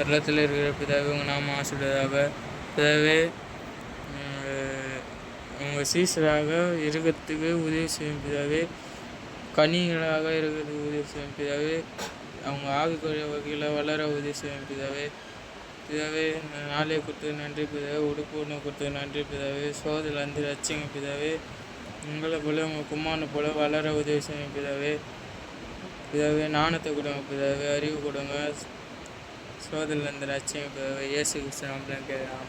பரலோகத்தில் இருக்கிற பிதாவே, உங்கள் நாமம் ஆசீர்வதிப்பதாக. பிதாவே, உங்கள் சீசராக இருக்கிறதுக்கு உதவி செய்யும் பிதாவே. கனிகளாக இருக்கிறதுக்கு உதவி செய்யும் பிதாவே. அவங்க ஆவிக்குரிய வகையில் வளர உதவி செய்யும் பிதாவே. பிதாவே, நாளை கொடுத்தது நன்றி பிதாவே. உடுப்பு ஒன்று கொடுத்தது நன்றி பிதாவே. சோதரிலேருந்து ரட்சிங்க பிதாவே. உங்களை போல உங்கள் குமாரனை போல வளர உதவி செய்யும் பிதாவே. பிதாவே, ஞானத்தை கொடுங்க பிதாவே. அறிவு கொடுங்க. சோதரிலேருந்து ரட்சிங்க பிதாவே. இயேசு கிறிஸ்து நாமத்தில் கேட்கிறேன்.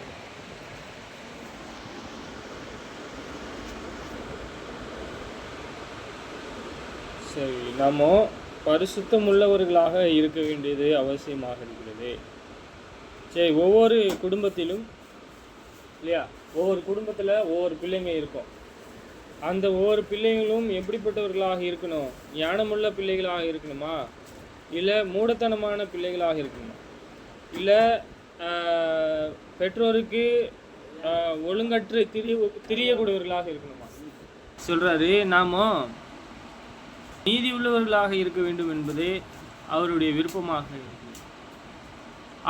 சரி, நாம பரிசுத்தம் உள்ளவர்களாக இருக்க வேண்டியது அவசியமாக இருக்கிறது. சரி, ஒவ்வொரு குடும்பத்திலும் இல்லையா, ஒவ்வொரு குடும்பத்தில் ஒவ்வொரு பிள்ளைங்க இருக்கும். அந்த ஒவ்வொரு பிள்ளைங்களும் எப்படிப்பட்டவர்களாக இருக்கணும்? ஞானமுள்ள பிள்ளைகளாக இருக்கணுமா, இல்லை மூடத்தனமான பிள்ளைகளாக இருக்கணுமா, இல்லை பெற்றோருக்கு ஒழுங்கற்று திரியக்கூடியவர்களாக இருக்கணுமா? சொல்கிறாரு, நாம் நீதி உள்ளவர்களாக இருக்க வேண்டும் என்பது அவருடைய விருப்பமாக இருக்குது.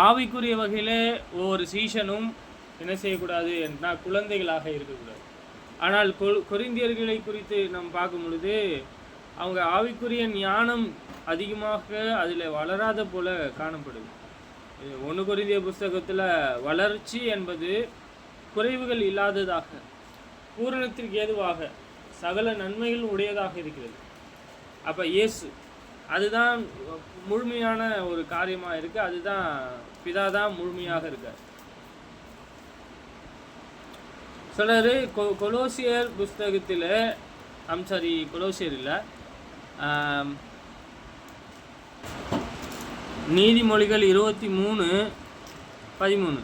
ஆவிக்குரிய வகையில் ஒவ்வொரு சீசனும் என்ன செய்யக்கூடாது என்றால் குழந்தைகளாக இருக்கக்கூடாது. ஆனால் கொரிந்தியர்களை குறித்து நாம் பார்க்கும் பொழுது அவங்க ஆவிக்குரிய ஞானம் அதிகமாக அதில் வளராத போல காணப்படுது. 1 கொரிந்தியர் புஸ்தகத்தில் வளர்ச்சி என்பது குறைவுகள் இல்லாததாக, பூரணத்திற்கு ஏதுவாக, சகல நன்மைகள் உடையதாக இருக்கிறது. அப்போ இயேசு அதுதான் முழுமையான ஒரு காரியமாக இருக்குது. அதுதான் பிதா தான் முழுமையாக இருக்கார். சொல்றாரு கொலோசியர் புஸ்தகத்தில், கொலோசியர் இல்லை, நீதிமொழிகள் 23:13.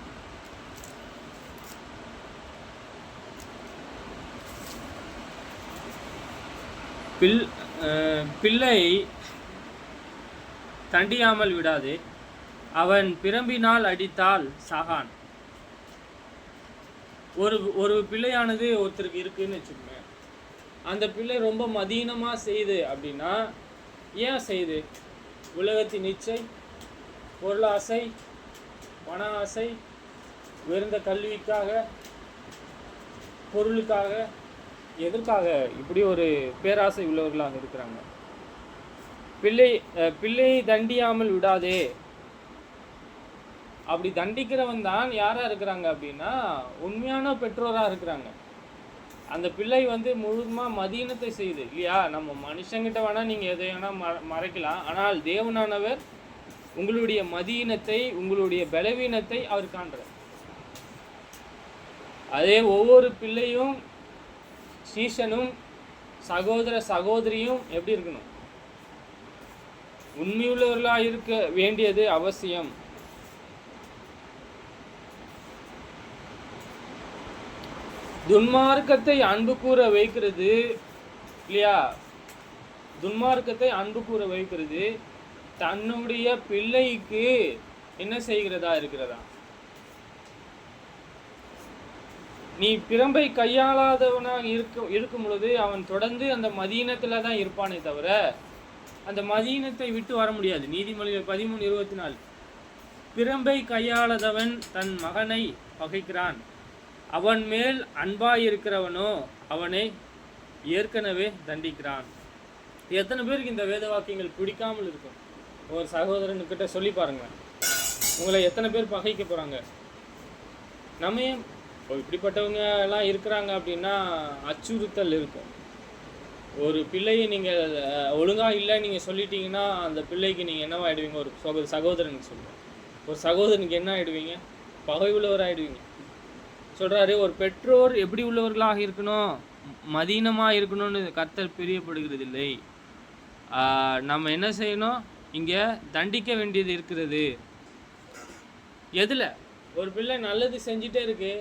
பிள்ளை தண்டியாமல் விடாது, அவன் பிரம்பினால் அடித்தால் சாகான். ஒரு பிள்ளையானது ஒருத்தருக்கு இருக்குன்னு வச்சுக்கோங்க. அந்த பிள்ளை ரொம்ப மதீனமாக செய்யுது அப்படின்னா ஏன் செய்யுது? உலகத்தின் இச்சை, பொருளாசை, பண ஆசை, உயர்ந்த கல்விக்காக, பொருளுக்காக, எதற்காக இப்படி ஒரு பேராசை உள்ளவர்களாக இருக்கிறாங்க. பிள்ளை தண்டியாமல் விடாதே. அப்படி தண்டிக்கிறவன் தான் யாரா இருக்கிறாங்க அப்படின்னா உண்மையான பெற்றோராக இருக்கிறாங்க. அந்த பிள்ளை முழுதுமாக மதீனத்தை செய்யுது இல்லையா? நம்ம மனுஷங்கிட்ட வேணால் நீங்கள் எதை வேணால் மறைக்கலாம். ஆனால் தேவனானவர் உங்களுடைய மதீனத்தை, உங்களுடைய பலவீனத்தை அவர் காண்றார். அதே ஒவ்வொரு பிள்ளையும், சீசனும், சகோதர சகோதரியும் எப்படி இருக்கணும்? உண்மையுள்ளவர்களாக இருக்க வேண்டியது அவசியம். துன்மார்க்கத்தை அன்பு கூற வைக்கிறது இல்லையா? துன்மார்க்கத்தை அன்பு கூற வைக்கிறது தன்னுடைய பிள்ளைக்கு என்ன செய்கிறதா இருக்கிறதா? நீ பிரம்பை கையாளாதவனாக இருக்கும் பொழுது அவன் தொடர்ந்து அந்த மதீனத்தில் தான் இருப்பானே தவிர அந்த மதீனத்தை விட்டு வர முடியாது. நீதிமொழிகள் 13:24. பிரம்பை கையாளாதவன் தன் மகனை பகைக்கிறான், அவன் மேல் அன்பாயிருக்கிறவனோ அவனை ஏற்கனவே தண்டிக்கிறான். எத்தனை பேருக்கு இந்த வேத வாக்கியங்கள் பிடிக்காமல் இருக்கும்? ஒரு சகோதரனுக்கிட்ட சொல்லி பாருங்க, உங்களை எத்தனை பேர் பகைக்க போகிறாங்க? நம்ம இப்படிப்பட்டவங்க எல்லாம் இருக்கிறாங்க அப்படின்னா அச்சுறுத்தல் இருக்கும். ஒரு பிள்ளையை நீங்கள் ஒழுங்காக இல்லை நீங்கள் சொல்லிட்டீங்கன்னா அந்த பிள்ளைக்கு நீங்கள் என்னவாயிடுவீங்க? ஒரு சகோதரனுக்கு சொல்லுவேன், ஒரு சகோதரனுக்கு என்ன ஆகிடுவீங்க? பகை உள்ளவராகிடுவீங்க. சொல்கிறாரு, ஒரு பெற்றோர் எப்படி உள்ளவர்களாக இருக்கணும்? மதீனமாக இருக்கணும்னு கர்த்தர் பிரியப்படுகிறது இல்லை. நம்ம என்ன செய்யணும்? இங்கே தண்டிக்க வேண்டியது இருக்கிறது. எதில்? ஒரு பிள்ளை நல்லது செஞ்சிட்டே இருக்கு,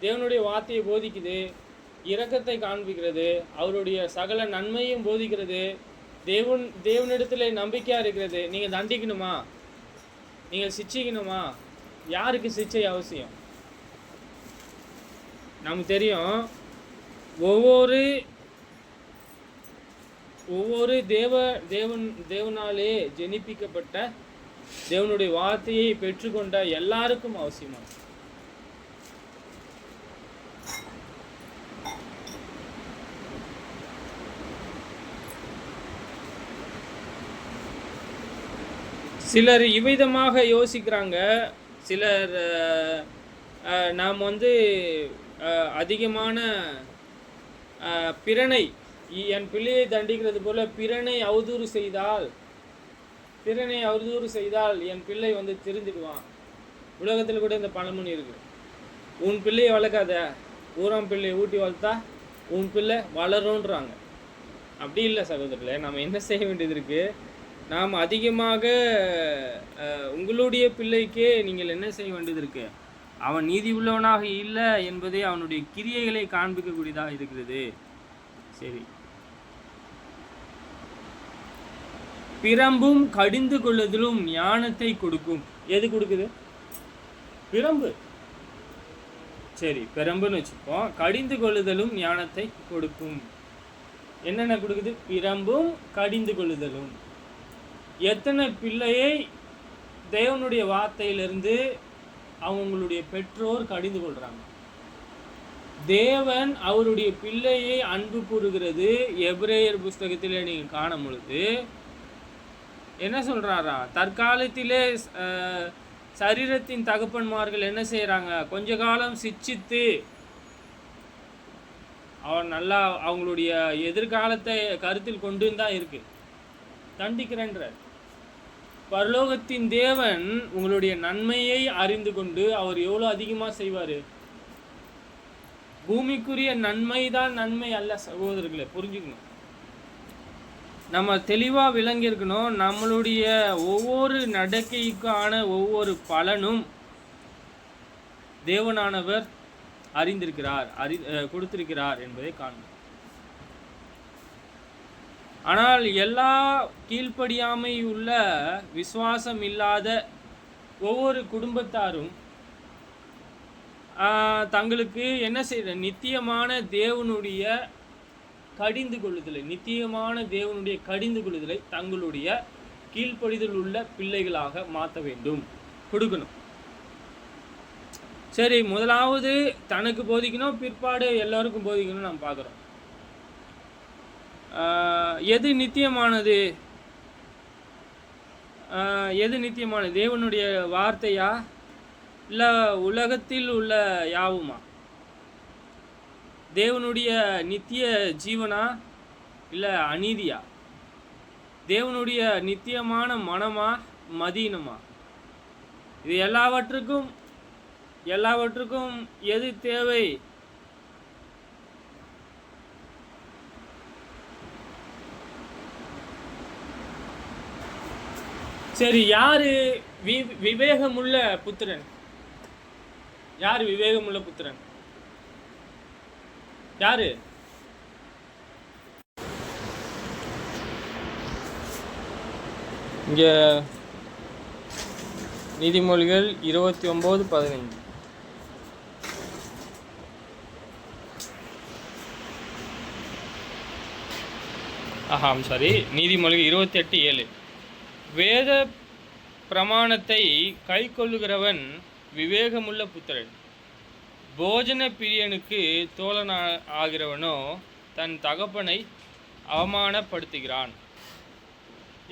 தேவனுடைய வார்த்தையை போதிக்குது, இரக்கத்தை காண்பிக்கிறது, அவருடைய சகல நன்மையும் போதிக்கிறது, தேவனிடத்தில் நம்பிக்கையாக இருக்கிறது. நீங்கள் தண்டிக்கணுமா? நீங்கள் சிட்சிக்கணுமா? யாருக்கு சிட்சை அவசியம்? நமக்கு தெரியும், ஒவ்வொரு தேவனாலே ஜெனிப்பிக்கப்பட்ட தேவனுடைய வார்த்தையை பெற்றுக்கொண்ட எல்லாருக்கும் அவசியமானது. சிலர் இவ்விதமாக யோசிக்கிறாங்க. சிலர் நாம் அதிகமான பிறனை, என் பிள்ளையை தண்டிக்கிறது போல பிறனை அவதூறு செய்தால் என் பிள்ளை திருந்திடுவான். உலகத்தில் கூட இந்த பழமொழி இருக்கு. உன் பிள்ளையை வளர்க்காத, ஊராம் பிள்ளையை ஊட்டி வளர்த்தா உன் பிள்ளை வளரும்ன்றாங்க. அப்படி இல்லை சகோதரர்களே, நம்ம என்ன செய்ய வேண்டியது இருக்கு? நாம் அதிகமாக உங்களுடைய பிள்ளைக்கே நீங்கள் என்ன செய்ய வேண்டியது இருக்கு? அவன் நீதி உள்ளவனாக இல்லை என்பதை அவனுடைய கிரியைகளை காண்பிக்கக்கூடியதாக இருக்கிறது. சரி, பிரம்பும் கடிந்து கொள்ளுதலும் ஞானத்தை கொடுக்கும். எது கொடுக்குது? பிரம்பு. சரி, பிரம்புன்னு வச்சுப்போம். கடிந்து கொள்ளுதலும் ஞானத்தை கொடுக்கும். என்னென்ன கொடுக்குது? பிரம்பும் கடிந்து கொள்ளுதலும். எத்தனை பிள்ளையை தேவனுடைய வார்த்தையிலிருந்து அவங்களுடைய பெற்றோர் கடிந்து கொள்றாங்க. தேவன் அவருடைய பிள்ளையை அன்பு கூறுகிறது. எபிரேயர் புஸ்தகத்திலே நீங்கள் காணும் பொழுது என்ன சொல்றாரா? தற்காலத்திலே சரீரத்தின் தகப்பன்மார்கள் என்ன செய்யறாங்க? கொஞ்ச காலம் சிட்சித்து அவன் நல்லா அவங்களுடைய எதிர்காலத்தை கருத்தில் கொண்டு தான் இருக்கு, தண்டிக்கிறன்ற. பரலோகத்தின் தேவன் உங்களுடைய நன்மையை அறிந்து கொண்டு அவர் எவ்வளோ அதிகமாக செய்வார். பூமிக்குரிய நன்மை தான் நன்மை அல்ல சகோதரர்களை, புரிஞ்சுக்கணும். நம்ம தெளிவாக விளங்கியிருக்கணும். நம்மளுடைய ஒவ்வொரு நடக்கைக்கான ஒவ்வொரு பலனும் தேவனானவர் அறிந்திருக்கிறார், கொடுத்திருக்கிறார் என்பதை காண்போம். ஆனால் எல்லா கீழ்ப்படியாமை உள்ள விசுவாசம் இல்லாத ஒவ்வொரு குடும்பத்தாரும் தங்களுக்கு என்ன செய்ய நித்தியமான தேவனுடைய கடிந்து கொள்ளுதலை தங்களுடைய கீழ்ப்படிதல் உள்ள பிள்ளைகளாக மாற்ற வேண்டும், கொடுக்கணும். சரி, முதலாவது தனக்கு போதிக்கணும், பிற்பாடு எல்லாருக்கும் போதிக்கணும். நாம் பார்க்குறோம். எது நித்தியமானது? தேவனுடைய வார்த்தையா இல்லை உலகத்தில் உள்ள யாவுமா? தேவனுடைய நித்திய ஜீவனா இல்லை அநீதியா? தேவனுடைய நித்தியமான மனமா மதீனமா? இது எல்லாவற்றுக்கும் எது தேவை? சரி, யாரு விவேகமுள்ள புத்திரன்? யாரு விவேகமுள்ள புத்திரன்? யாரு? இங்க நீதிமொழிகள் 29:15. நீதிமொழிகள் 28:7. வேத பிரமாணத்தை கை கொள்ளுகிறவன் விவேகமுள்ள புத்திரன். போஜன பிரியனுக்கு தோழன் ஆகிறவனோ தன் தகப்பனை அவமானப்படுத்துகிறான்.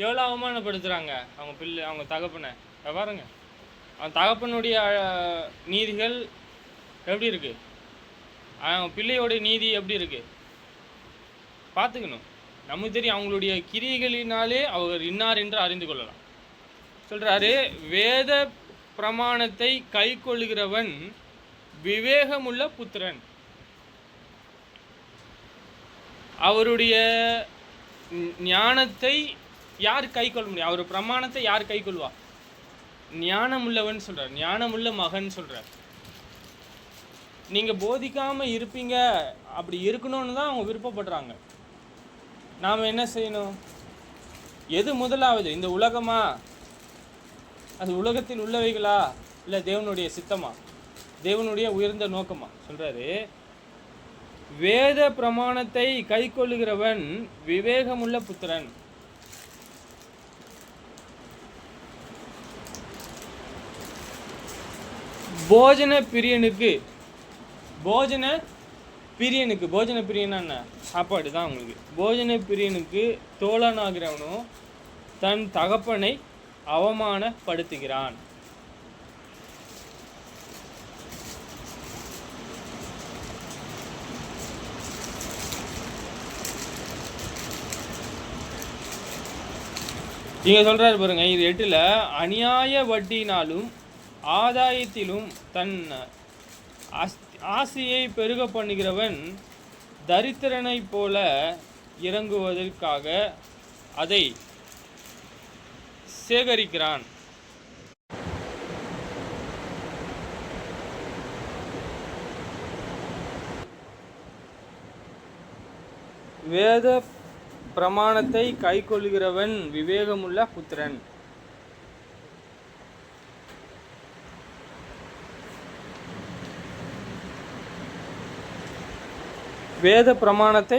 எவ்வளோ அவமானப்படுத்துகிறாங்க அவங்க தகப்பனை பாருங்க. அவன் தகப்பனுடைய நீதிகள் எப்படி இருக்கு, அவன் பிள்ளையோடைய நீதி எப்படி இருக்கு பார்த்துக்கணும். நமக்கு தெரியும், அவங்களுடைய கிரியைகளினாலே அவர் இன்னார் என்று அறிந்து கொள்ளலாம். சொல்றாரு, வேத பிரமாணத்தை கை கொள்ளுகிறவன் விவேகமுள்ள புத்திரன். அவருடைய ஞானத்தை யார் கை கொள்ள முடியும்? அவர் பிரமாணத்தை யார் கை கொள்வா? ஞானமுள்ளவன் சொல்றார், ஞானமுள்ள மகன் சொல்றார். நீங்க போதிக்காம இருப்பீங்க, அப்படி இருக்கணும்னு தான் அவங்க விருப்பப்படுறாங்க. நாம் என்ன செய்யணும்? எது முதலாவது? இந்த உலகமா, அது உலகத்தில் உள்ளவைகளா, இல்லை தேவனுடைய சித்தமா, தேவனுடைய உயர்ந்த நோக்கமா? சொல்றாரு, வேத பிரமாணத்தை கை கொள்ளுகிறவன் விவேகமுள்ள புத்திரன். போஜன பிரியனுக்கு போஜன பிரியனா என்ன? சாப்பாடு தான் உங்களுக்கு. போஜன பிரியனுக்கு தோழனாகிறவனும் தன் தகப்பனை அவமானப்படுத்துகிறான். இங்க சொல்றாரு பாருங்க, இது 8ல் அநியாய வட்டியினாலும் ஆதாயத்திலும் தன் ஆசையை பெருக பண்ணுகிறவன் தரித்திரனைப் போல இறங்குவதற்காக அதை சேகரிக்கிறான். வேத பிரமாணத்தை கைக்கொள்கிறவன் விவேகமுள்ள புத்திரன். வேத பிரமாணத்தை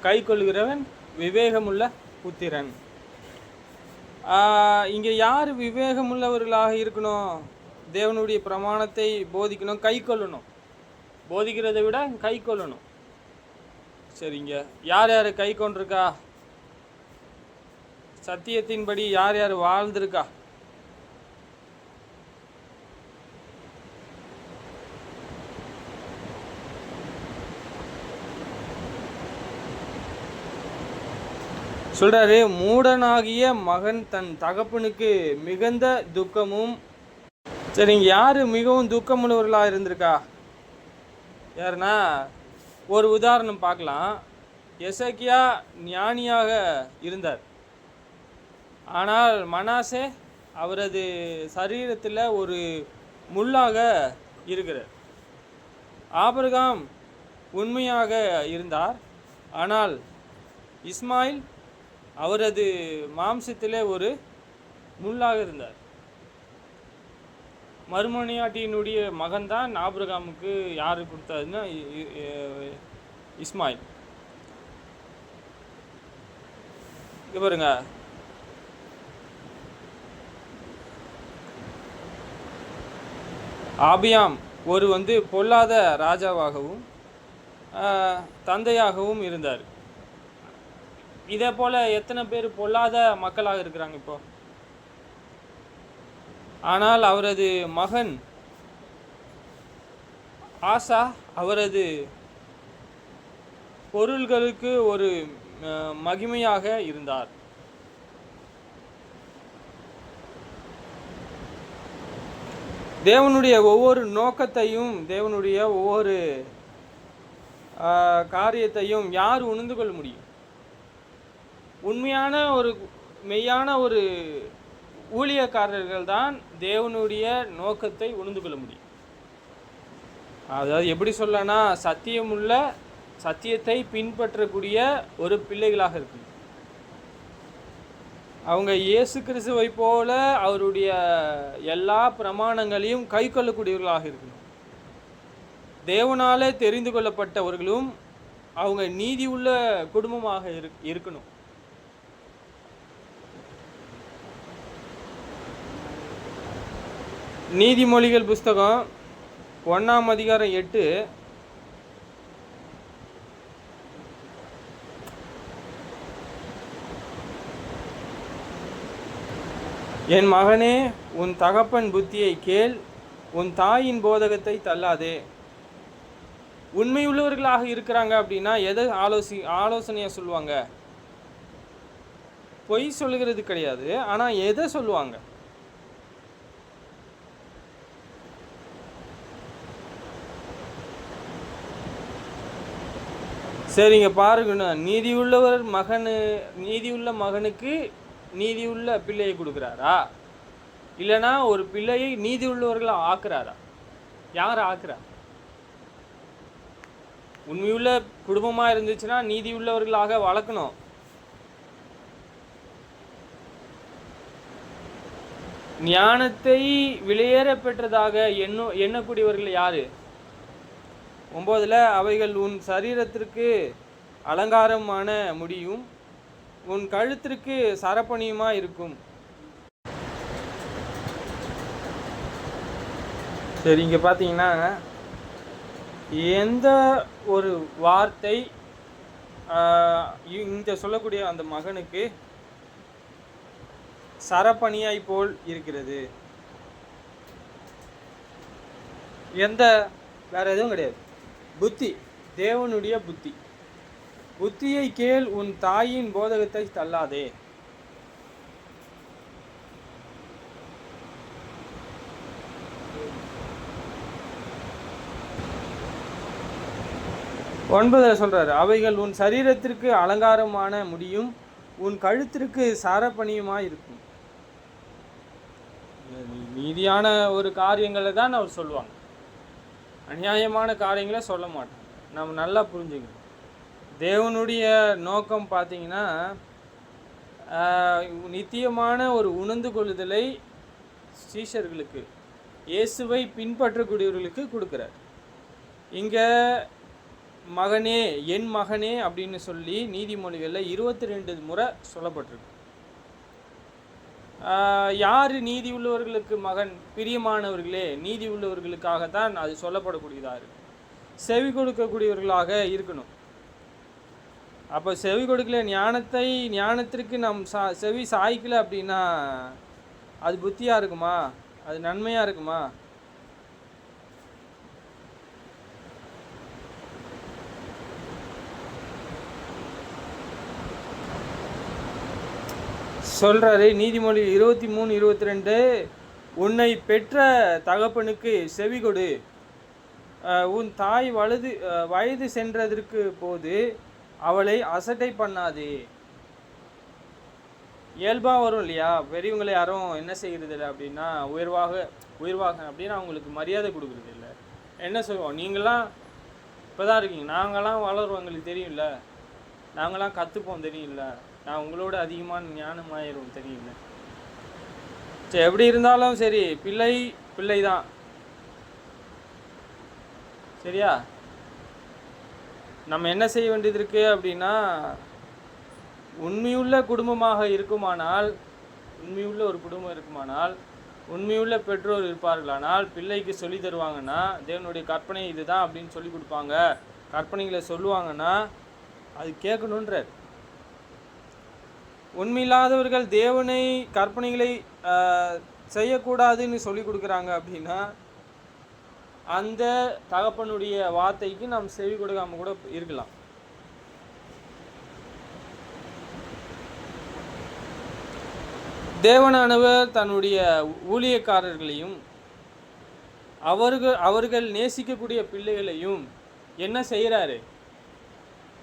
கைக்கொள்கிறவன் விவேகமுள்ள புத்திரன். இங்கே யார் விவேகமுள்ளவர்களாக இருக்கணும்? தேவனுடைய பிரமாணத்தை போதிக்கணும், கை கொள்ளணும். போதிக்கிறதை விட கை கொள்ளணும். சரிங்க, யார் யார் கை கொண்டிருக்கா? சத்தியத்தின்படி யார் யார் வாழ்ந்திருக்கா? சொல்றாரு, மூடனாகிய மகன் தன் தகப்பனுக்கு மிகுந்த துக்கமும். சரிங்க, யாரு மிகவும் துக்கமுள்ளவர்களாக இருந்திருக்கா? யாருன்னா, ஒரு உதாரணம் பார்க்கலாம். எசேக்கியா ஞானியாக இருந்தார். ஆனால் மனாசே அவரது சரீரத்தில் ஒரு முள்ளாக இருக்கிறார். ஆபிரகாம் உண்மையாக இருந்தார். ஆனால் இஸ்மாயில் அவரது மாம்சத்தில் ஒரு முள்ளாக இருந்தார். மறுமணியாட்டியினுடைய மகன்தான் ஆபிரகாமுக்கு யார் கொடுத்தாருன்னா இஸ்மாயில். இங்கே பாருங்க, ஆபியாம் ஒரு பொல்லாத ராஜாவாகவும் தந்தையாகவும் இருந்தார். இதே போல் எத்தனை பேர் பொல்லாத மக்களாக இருக்கிறாங்க இப்போ? ஆனால் அவரது மகன் ஆசா அவரது பொருள்களுக்கு ஒரு மகிமையாக இருந்தார். தேவனுடைய ஒவ்வொரு நோக்கத்தையும், தேவனுடைய ஒவ்வொரு காரியத்தையும் யார் உணர்ந்து கொள்ள முடியும்? உண்மையான மெய்யான ஒரு ஊழியக்காரர்கள் தான் தேவனுடைய நோக்கத்தை உணர்ந்து கொள்ள முடியும். அதாவது எப்படி சொல்லனா, சத்தியத்தை பின்பற்றக்கூடிய ஒரு பிள்ளைகளாக இருக்கணும். அவங்க இயேசு கிறிஸ்துவை போல அவருடைய எல்லா பிரமாணங்களையும் கை கொள்ளக்கூடியவர்களாக இருக்கணும். தேவனாலே தெரிந்து கொள்ளப்பட்டவர்களும் அவங்க நீதி உள்ள குடும்பமாக இருக்கணும். நீதிமொழிகள் புஸ்தகம் 1ஆம் அதிகாரம் 8. என் மகனே, உன் தகப்பன் புத்தியை கேள், உன் தாயின் போதகத்தை தள்ளாதே. உண்மையுள்ளவர்களாக இருக்கிறாங்க அப்படின்னா எதை ஆலோசனையாக சொல்லுவாங்க? பொய் சொல்லுகிறது கிடையாது, ஆனால் எதை சொல்லுவாங்க? சரிங்க, பாருங்கண்ணா, நீதியுள்ள மகனுக்கு நீதியுள்ள பிள்ளையை கொடுக்குறாரா? இல்லைனா ஒரு பிள்ளையை நீதி உள்ளவர்களை ஆக்குறாரா? யார் ஆக்குறா? உண்மையுள்ள குடும்பமாக இருந்துச்சுன்னா நீதி உள்ளவர்களாக வளர்க்கணும். ஞானத்தை விலையேற பெற்றதாக எண்ணக்கூடியவர்கள் யாரு? 9ல் அவைகள் உன் சரீரத்திற்கு அலங்காரமான முடியும், உன் கழுத்திற்கு சரப்பணியுமா இருக்கும். சரி, இங்கே பார்த்தீங்கன்னா எந்த ஒரு வார்த்தை இந்த சொல்லக்கூடிய அந்த மகனுக்கு சரப்பணியாய் போல் இருக்கிறது? எந்த, வேற எதுவும் கிடையாது. புத்தி, தேவனுடைய புத்தி. புத்தியை கேள், உன் தாயின் போதகத்தை தள்ளாதே. ஒன்பதில் சொல்றாரு, அவைகள் உன் சரீரத்திற்கு அலங்காரமான முடியும், உன் கழுத்திற்கு சாரப்பணியுமாய் இருக்கும். நீதியான ஒரு காரியங்களை தான் அவர் சொல்லுவாங்க, அநியாயமான காரியங்களை சொல்ல மாட்டாங்க. நம்ம நல்லா புரிஞ்சுக்கணும். தேவனுடைய நோக்கம் பார்த்தீங்கன்னா நித்தியமான ஒரு உணர்ந்து கொள்ளுதலை சீஷர்களுக்கு, இயேசுவை பின்பற்றக்கூடியவர்களுக்கு கொடுக்குறார். இங்கே மகனே, என் மகனே அப்படின்னு சொல்லி நீதிமொழிகளில் 22 முறை சொல்லப்பட்டிருக்கு. யார் நீதி உள்ளவர்களுக்கு மகன்? பிரியமானவர்களே, நீதி உள்ளவர்களுக்காகத்தான் அது சொல்லப்படக்கூடியதாக இருக்கு. செவி கொடுக்கக்கூடியவர்களாக இருக்கணும். அப்போ செவி கொடுக்கல, ஞானத்திற்கு நம் செவி சாய்க்கலை அப்படின்னா அது புத்தியாக இருக்குமா? அது நன்மையாக இருக்குமா? சொல்கிறாரு நீதிமொழி 23:22, உன்னை பெற்ற தகப்பனுக்கு செவி கொடு, உன் தாய் வயது சென்றதற்கு போது அவளை அசட்டை பண்ணாதே. இயல்பாக வரும் இல்லையா, பெரியவங்களை யாரும் என்ன செய்கிறது இல்லை அப்படின்னா உயர்வாக அப்படின்னு அவங்களுக்கு மரியாதை கொடுக்குறது இல்லை. என்ன சொல்லுவோம், நீங்களாம் இப்போ தான் இருக்கீங்க, நாங்களாம் வளருவோம், எங்களுக்கு தெரியும்ல, நாங்களாம் கற்றுப்போம் தெரியும்ல, நான் உங்களோட அதிகமான ஞானமாயிரும் தெரியல. சரி, எப்படி இருந்தாலும் சரி, பிள்ளை தான், சரியா? நம்ம என்ன செய்ய வேண்டியது இருக்குது அப்படின்னா, உண்மையுள்ள குடும்பமாக இருக்குமானால், உண்மையுள்ள ஒரு குடும்பம் இருக்குமானால், உண்மையுள்ள பெற்றோர் இருப்பார்களானால், பிள்ளைக்கு சொல்லி தருவாங்கன்னா தேவனுடைய கற்பனை இதுதான் அப்படின்னு சொல்லி கொடுப்பாங்க, கற்பனைகளை சொல்லுவாங்கன்னா அது கேட்கணுன்றார். உண்மையில்லாதவர்கள் தேவனை கற்பனைகளை செய்யக்கூடாதுன்னு சொல்லி கொடுக்குறாங்க அப்படின்னா அந்த தகப்பனுடைய வார்த்தைக்கு நாம் செவி கொடுக்காம கூட இருக்கலாம். தேவனானவர் தன்னுடைய ஊழியக்காரர்களையும் அவர்கள் நேசிக்கக்கூடிய பிள்ளைகளையும் என்ன செய்கிறாரு?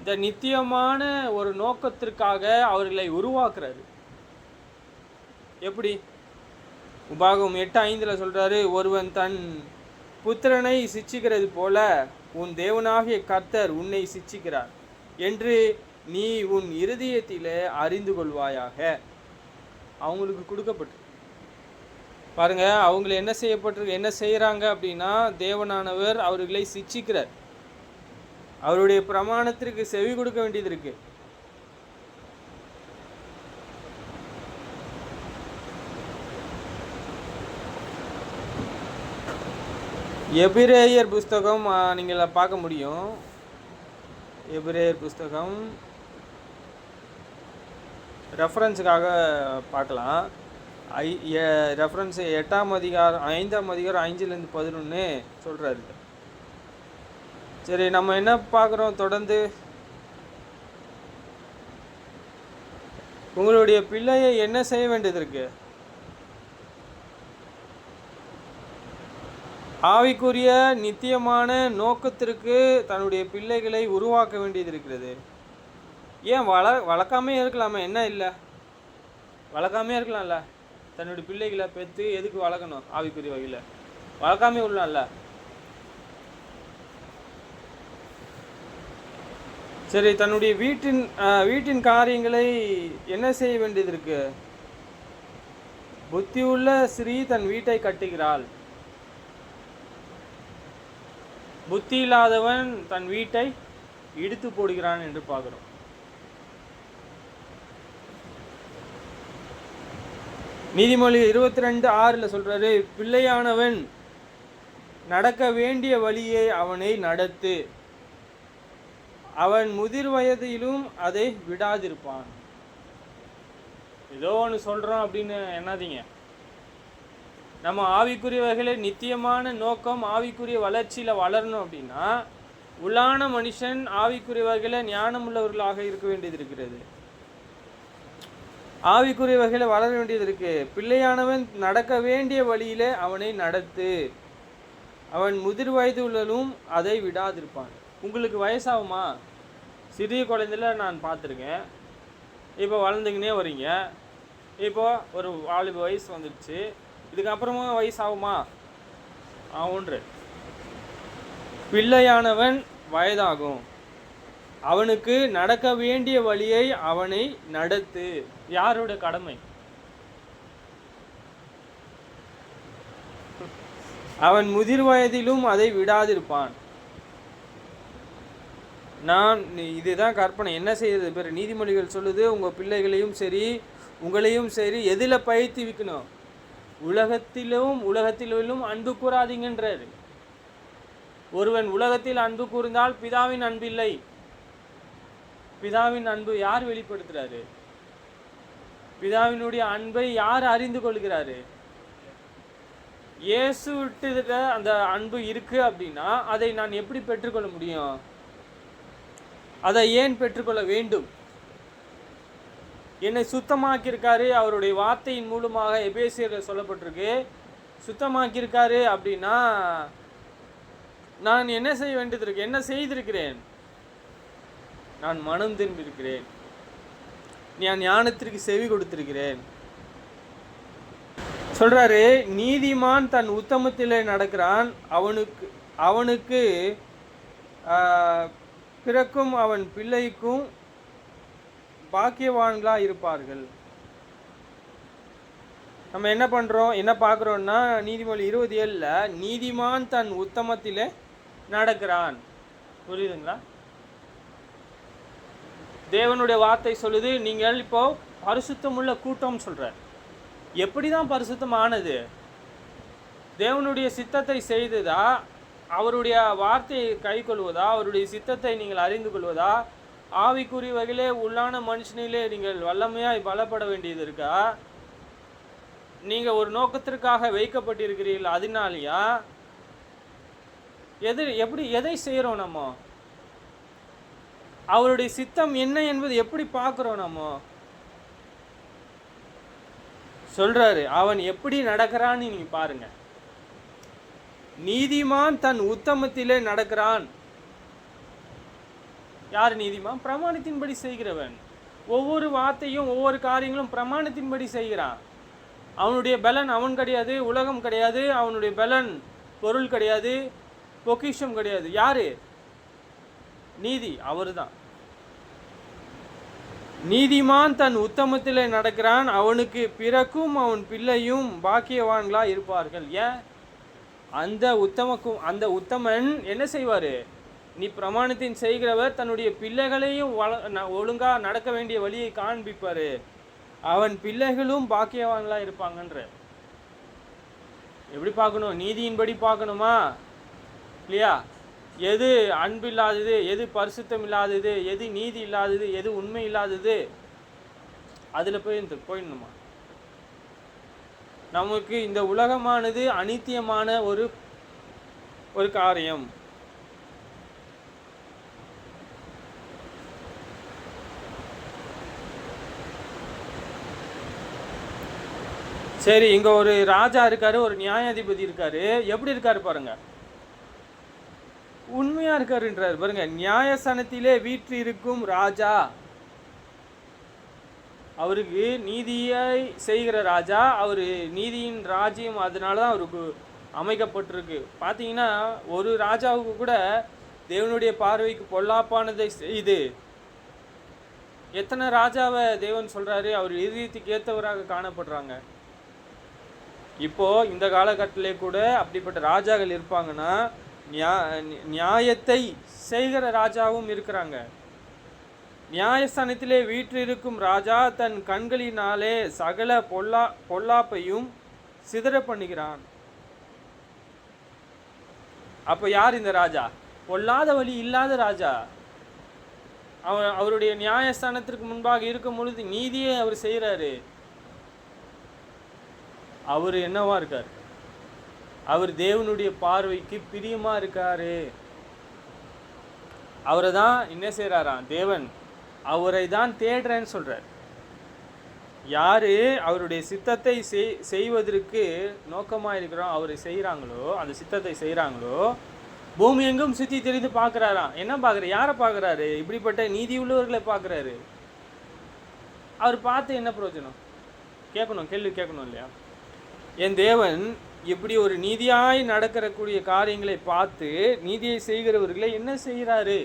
இந்த நித்தியமான ஒரு நோக்கத்திற்காக அவர்களை உருவாக்குறாரு. எப்படி? உபாகம் 8:5 சொல்றாரு, ஒருவன் தன் புத்திரனை சிச்சிக்கிறது போல உன் தேவனாகிய கர்த்தர் உன்னை சிச்சிக்கிறார் என்று நீ உன் இருதயத்திலே அறிந்து கொள்வாயாக. அவங்களுக்கு கொடுக்கப்பட்டு பாருங்க, அவங்களை என்ன செய்யறாங்க அப்படின்னா, தேவனானவர் அவர்களை சிச்சிக்கிறார். அவருடைய பிரமாணத்திற்கு செவி கொடுக்க வேண்டியது இருக்கு. எபிரேயர் புஸ்தகம் நீங்கள் பார்க்க முடியும். எபிரேயர் புஸ்தகம் ரெஃபரன்ஸுக்காக பார்க்கலாம். ரெஃபரன்ஸ் 8ஆம் அதிகாரம் 5ஆம் அதிகாரம் 5-11 சொல்கிறாரு. சரி, நம்ம என்ன பார்க்குறோம் தொடர்ந்து? உங்களுடைய பிள்ளையை என்ன செய்ய வேண்டியது இருக்கு? ஆவிக்குரிய நித்தியமான நோக்கத்திற்கு தன்னுடைய பிள்ளைகளை உருவாக்க வேண்டியது இருக்கிறது. ஏன் வளர்க்காமே இருக்கலாமா? என்ன இல்லை, வளர்க்காமே இருக்கலாம்ல. தன்னுடைய பிள்ளைகளை பெற்று எதுக்கு வளர்க்கணும்? ஆவிக்குரிய வகையில் வளர்க்காமே உள்ளாம்ல. சரி, தன்னுடைய வீட்டின் காரியங்களை என்ன செய்ய வேண்டியது இருக்கு? புத்தியுள்ள ஸ்ரீ தன் வீட்டை கட்டுகிறாள், புத்தி இல்லாதவன் தன் வீட்டை இடித்து போடுகிறான் என்று பார்க்கிறோம். நீதிமொழி 22:6 சொல்றாரு, பிள்ளையானவன் நடக்க வேண்டிய வழியை அவனை நடத்து. அவன் முதிர் வயதிலும் அதை விடாதிருப்பான். ஏதோ ஒன்று சொல்கிறோம் அப்படின்னு எண்ணாதீங்க. நம்ம ஆவிக்குரிய வகையில் நித்தியமான நோக்கம் ஆவிக்குரிய வளர்ச்சியில் வளரணும் அப்படின்னா உள்ளான மனுஷன் ஆவிக்குரிய வகையில் ஞானம் உள்ளவர்களாக இருக்க வேண்டியது இருக்கிறது. ஆவிக்குரிய வகையில் வளர வேண்டியது இருக்கு. பிள்ளையானவன் நடக்க வேண்டிய வழியிலே அவனை நடத்து. அவன் முதிர் வயது உள்ளலும் அதை விடாதிருப்பான். உங்களுக்கு வயசாகுமா? சிறிய குழந்தையில நான் பார்த்துருக்கேன். இப்போ வளர்ந்துக்கினே வரீங்க. இப்போ ஒரு வாலிப வயசு வந்துடுச்சு. இதுக்கப்புறமா வயசாகுமா? ஆகுன்ற பிள்ளையானவன் வயதாகும். அவனுக்கு நடக்க வேண்டிய வழியை அவனை நடத்து. யாரோட கடமை? அவன் முதிர் வயதிலும் அதை விடாதிருப்பான். நான் இதுதான் கற்பனை. என்ன செய்யறது? பேர் நீதிமொழிகள் சொல்லுது, உங்கள் பிள்ளைகளையும் சரி உங்களையும் சரி எதில் பயிற்சி வைக்கணும்? உலகத்திலும் அன்பு கூறாதீங்கன்றாரு. ஒருவன் உலகத்தில் அன்பு கூர்ந்தால் பிதாவின் அன்பு இல்லை. பிதாவின் அன்பு யார் வெளிப்படுத்துறாரு? பிதாவினுடைய அன்பை யார் அறிந்து கொள்கிறாரு? இயேசு விட்டு அந்த அன்பு இருக்கு அப்படின்னா அதை நான் எப்படி பெற்றுக்கொள்ள முடியும்? அதை ஏன் பெற்றுக்கொள்ள வேண்டும்? என்னை சுத்தமாக்கியிருக்காரு. அவருடைய வார்த்தையின் மூலமாக எபேசியர்கள் சொல்லப்பட்டிருக்கு. சுத்தமாக்கியிருக்காரு அப்படின்னா நான் என்ன செய்ய வேண்டியது இருக்கு? என்ன செய்திருக்கிறேன்? நான் மனம் திரும்பியிருக்கிறேன். நான் ஞானத்திற்கு செவி கொடுத்திருக்கிறேன். சொல்றாரு, நீதிமான் தன் உத்தமத்திலே நடக்கிறான். அவனுக்கு பிறக்கும் அவன் பிள்ளைக்கும் பாக்கியவான்களா இருப்பார்கள். நம்ம என்ன பண்றோம், என்ன பார்க்குறோம்னா நீதிமொழி 27ல் நீதிமான் தன் உத்தமத்திலே நடக்கிறான். புரியுதுங்களா? தேவனுடைய வார்த்தை சொல்லுது. நீங்கள் இப்போ பரிசுத்தமுள்ள கூட்டம் சொல்ற. எப்படி தான் பரிசுத்தம் ஆனது? தேவனுடைய சித்தத்தை செய்ததா? அவருடைய வார்த்தையை கை கொள்வதா? அவருடைய சித்தத்தை நீங்கள் அறிந்து கொள்வதா? ஆவிக்குரிய வகையிலே உள்ளான மனுஷனிலே நீங்கள் வல்லமையாய் பலப்பட வேண்டியது இருக்கா? நீங்கள் ஒரு நோக்கத்திற்காக வைக்கப்பட்டிருக்கிறீர்கள், அதனாலயா? எதை செய்கிறோம் நம்ம? அவருடைய சித்தம் என்ன என்பது எப்படி பார்க்குறோம் நம்ம? சொல்றாரு, அவன் எப்படி நடக்கிறான்னு நீங்க பாருங்க. நீதிமான் தன் உத்தமத்திலே நடக்கிறான். யார் நீதிமான்? பிரமாணத்தின்படி செய்கிறவன். ஒவ்வொரு வார்த்தையும் ஒவ்வொரு காரியங்களும் பிரமாணத்தின்படி செய்கிறான். அவனுடைய பலன் அவன் கிடையாது, உலகம் கிடையாது. அவனுடைய பலன் பொருள் கிடையாது, பொக்கிஷம் கிடையாது. யாரு? நீதி, அவரு தான். நீதிமான் தன் உத்தமத்திலே நடக்கிறான். அவனுக்கு பிறக்கும் அவன் பிள்ளையும் பாக்கியவான்களா இருப்பார்கள். ஏன்? அந்த உத்தமன் என்ன செய்வாரு? நீ பிரமாணத்தின் செய்கிறவர் தன்னுடைய பிள்ளைகளையும் ஒழுங்கா நடக்க வேண்டிய வழியை காண்பிப்பாரு. அவன் பிள்ளைகளும் பாக்கியவான்களா இருப்பாங்கன்ற. எப்படி பார்க்கணும்? நீதியின்படி பார்க்கணுமா இல்லையா? எது அன்பு இல்லாதது, எது பரிசுத்தம் இல்லாதது, எது நீதி இல்லாதது, எது உண்மை இல்லாதது, அதில் போயிடணுமா? நமக்கு இந்த உலகமானது அனித்தியமான ஒரு காரியம். சரி, இங்க ஒரு ராஜா இருக்காரு, ஒரு நியாயாதிபதி இருக்காரு. எப்படி இருக்காரு பாருங்க, உண்மையா இருக்காருன்றாரு பாருங்க. நியாயசனத்திலே வீற்று இருக்கும் ராஜா, அவருக்கு நீதியை செய்கிற ராஜா, அவரு நீதியின் ராஜ்யம், அதனாலதான் அவருக்கு அமைக்கப்பட்டிருக்கு. பார்த்தீங்கன்னா ஒரு ராஜாவுக்கு கூட தேவனுடைய பார்வைக்கு பொல்லாப்பானதை செய்து எத்தனை ராஜாவை தேவன் சொல்றாரு அவர் இதயத்துக்கு ஏற்றவராக காணப்படுறாங்க. இப்போ இந்த காலகட்டத்திலே கூட அப்படிப்பட்ட ராஜாக்கள் இருப்பாங்கன்னா நியாயத்தை செய்கிற ராஜாவும் இருக்கிறாங்க. நியாயஸ்தானத்திலே வீற்று இருக்கும் ராஜா தன் கண்களினாலே சகல பொல்லாப்பையும் சிதற பண்ணுகிறான். அப்போ யார் இந்த ராஜா? பொல்லாத வழி இல்லாத ராஜா. அவருடைய நியாயஸ்தானத்திற்கு முன்பாக இருக்கும் பொழுது நீதியை அவர் செய்கிறாரு. அவர் என்னவா இருக்கார்? அவர் தேவனுடைய பார்வைக்கு பிரியமா இருக்காரு. அவரை தான் என்ன செய்கிறாராம் தேவன்? அவரை தான் தேடுறேன்னு சொல்றார். யாரு அவருடைய சித்தத்தை செய்வதற்கு நோக்கமாக இருக்கிறோம், அவரை செய்கிறாங்களோ, அந்த சித்தத்தை செய்கிறாங்களோ, பூமி எங்கும் சுற்றி தெரிந்து பார்க்குறாராம். என்ன பார்க்குறாரு? யாரை பார்க்குறாரு? இப்படிப்பட்ட நீதி உள்ளவர்களை பார்க்குறாரு. அவர் பார்த்து என்ன பிரயோஜனம்? கேட்கணும், கேள்வி கேட்கணும் இல்லையா? என் தேவன் இப்படி ஒரு நீதியாய் நடக்கக்கூடிய காரியங்களை பார்த்து நீதியை செய்கிறவர்களை என்ன செய்கிறாரு?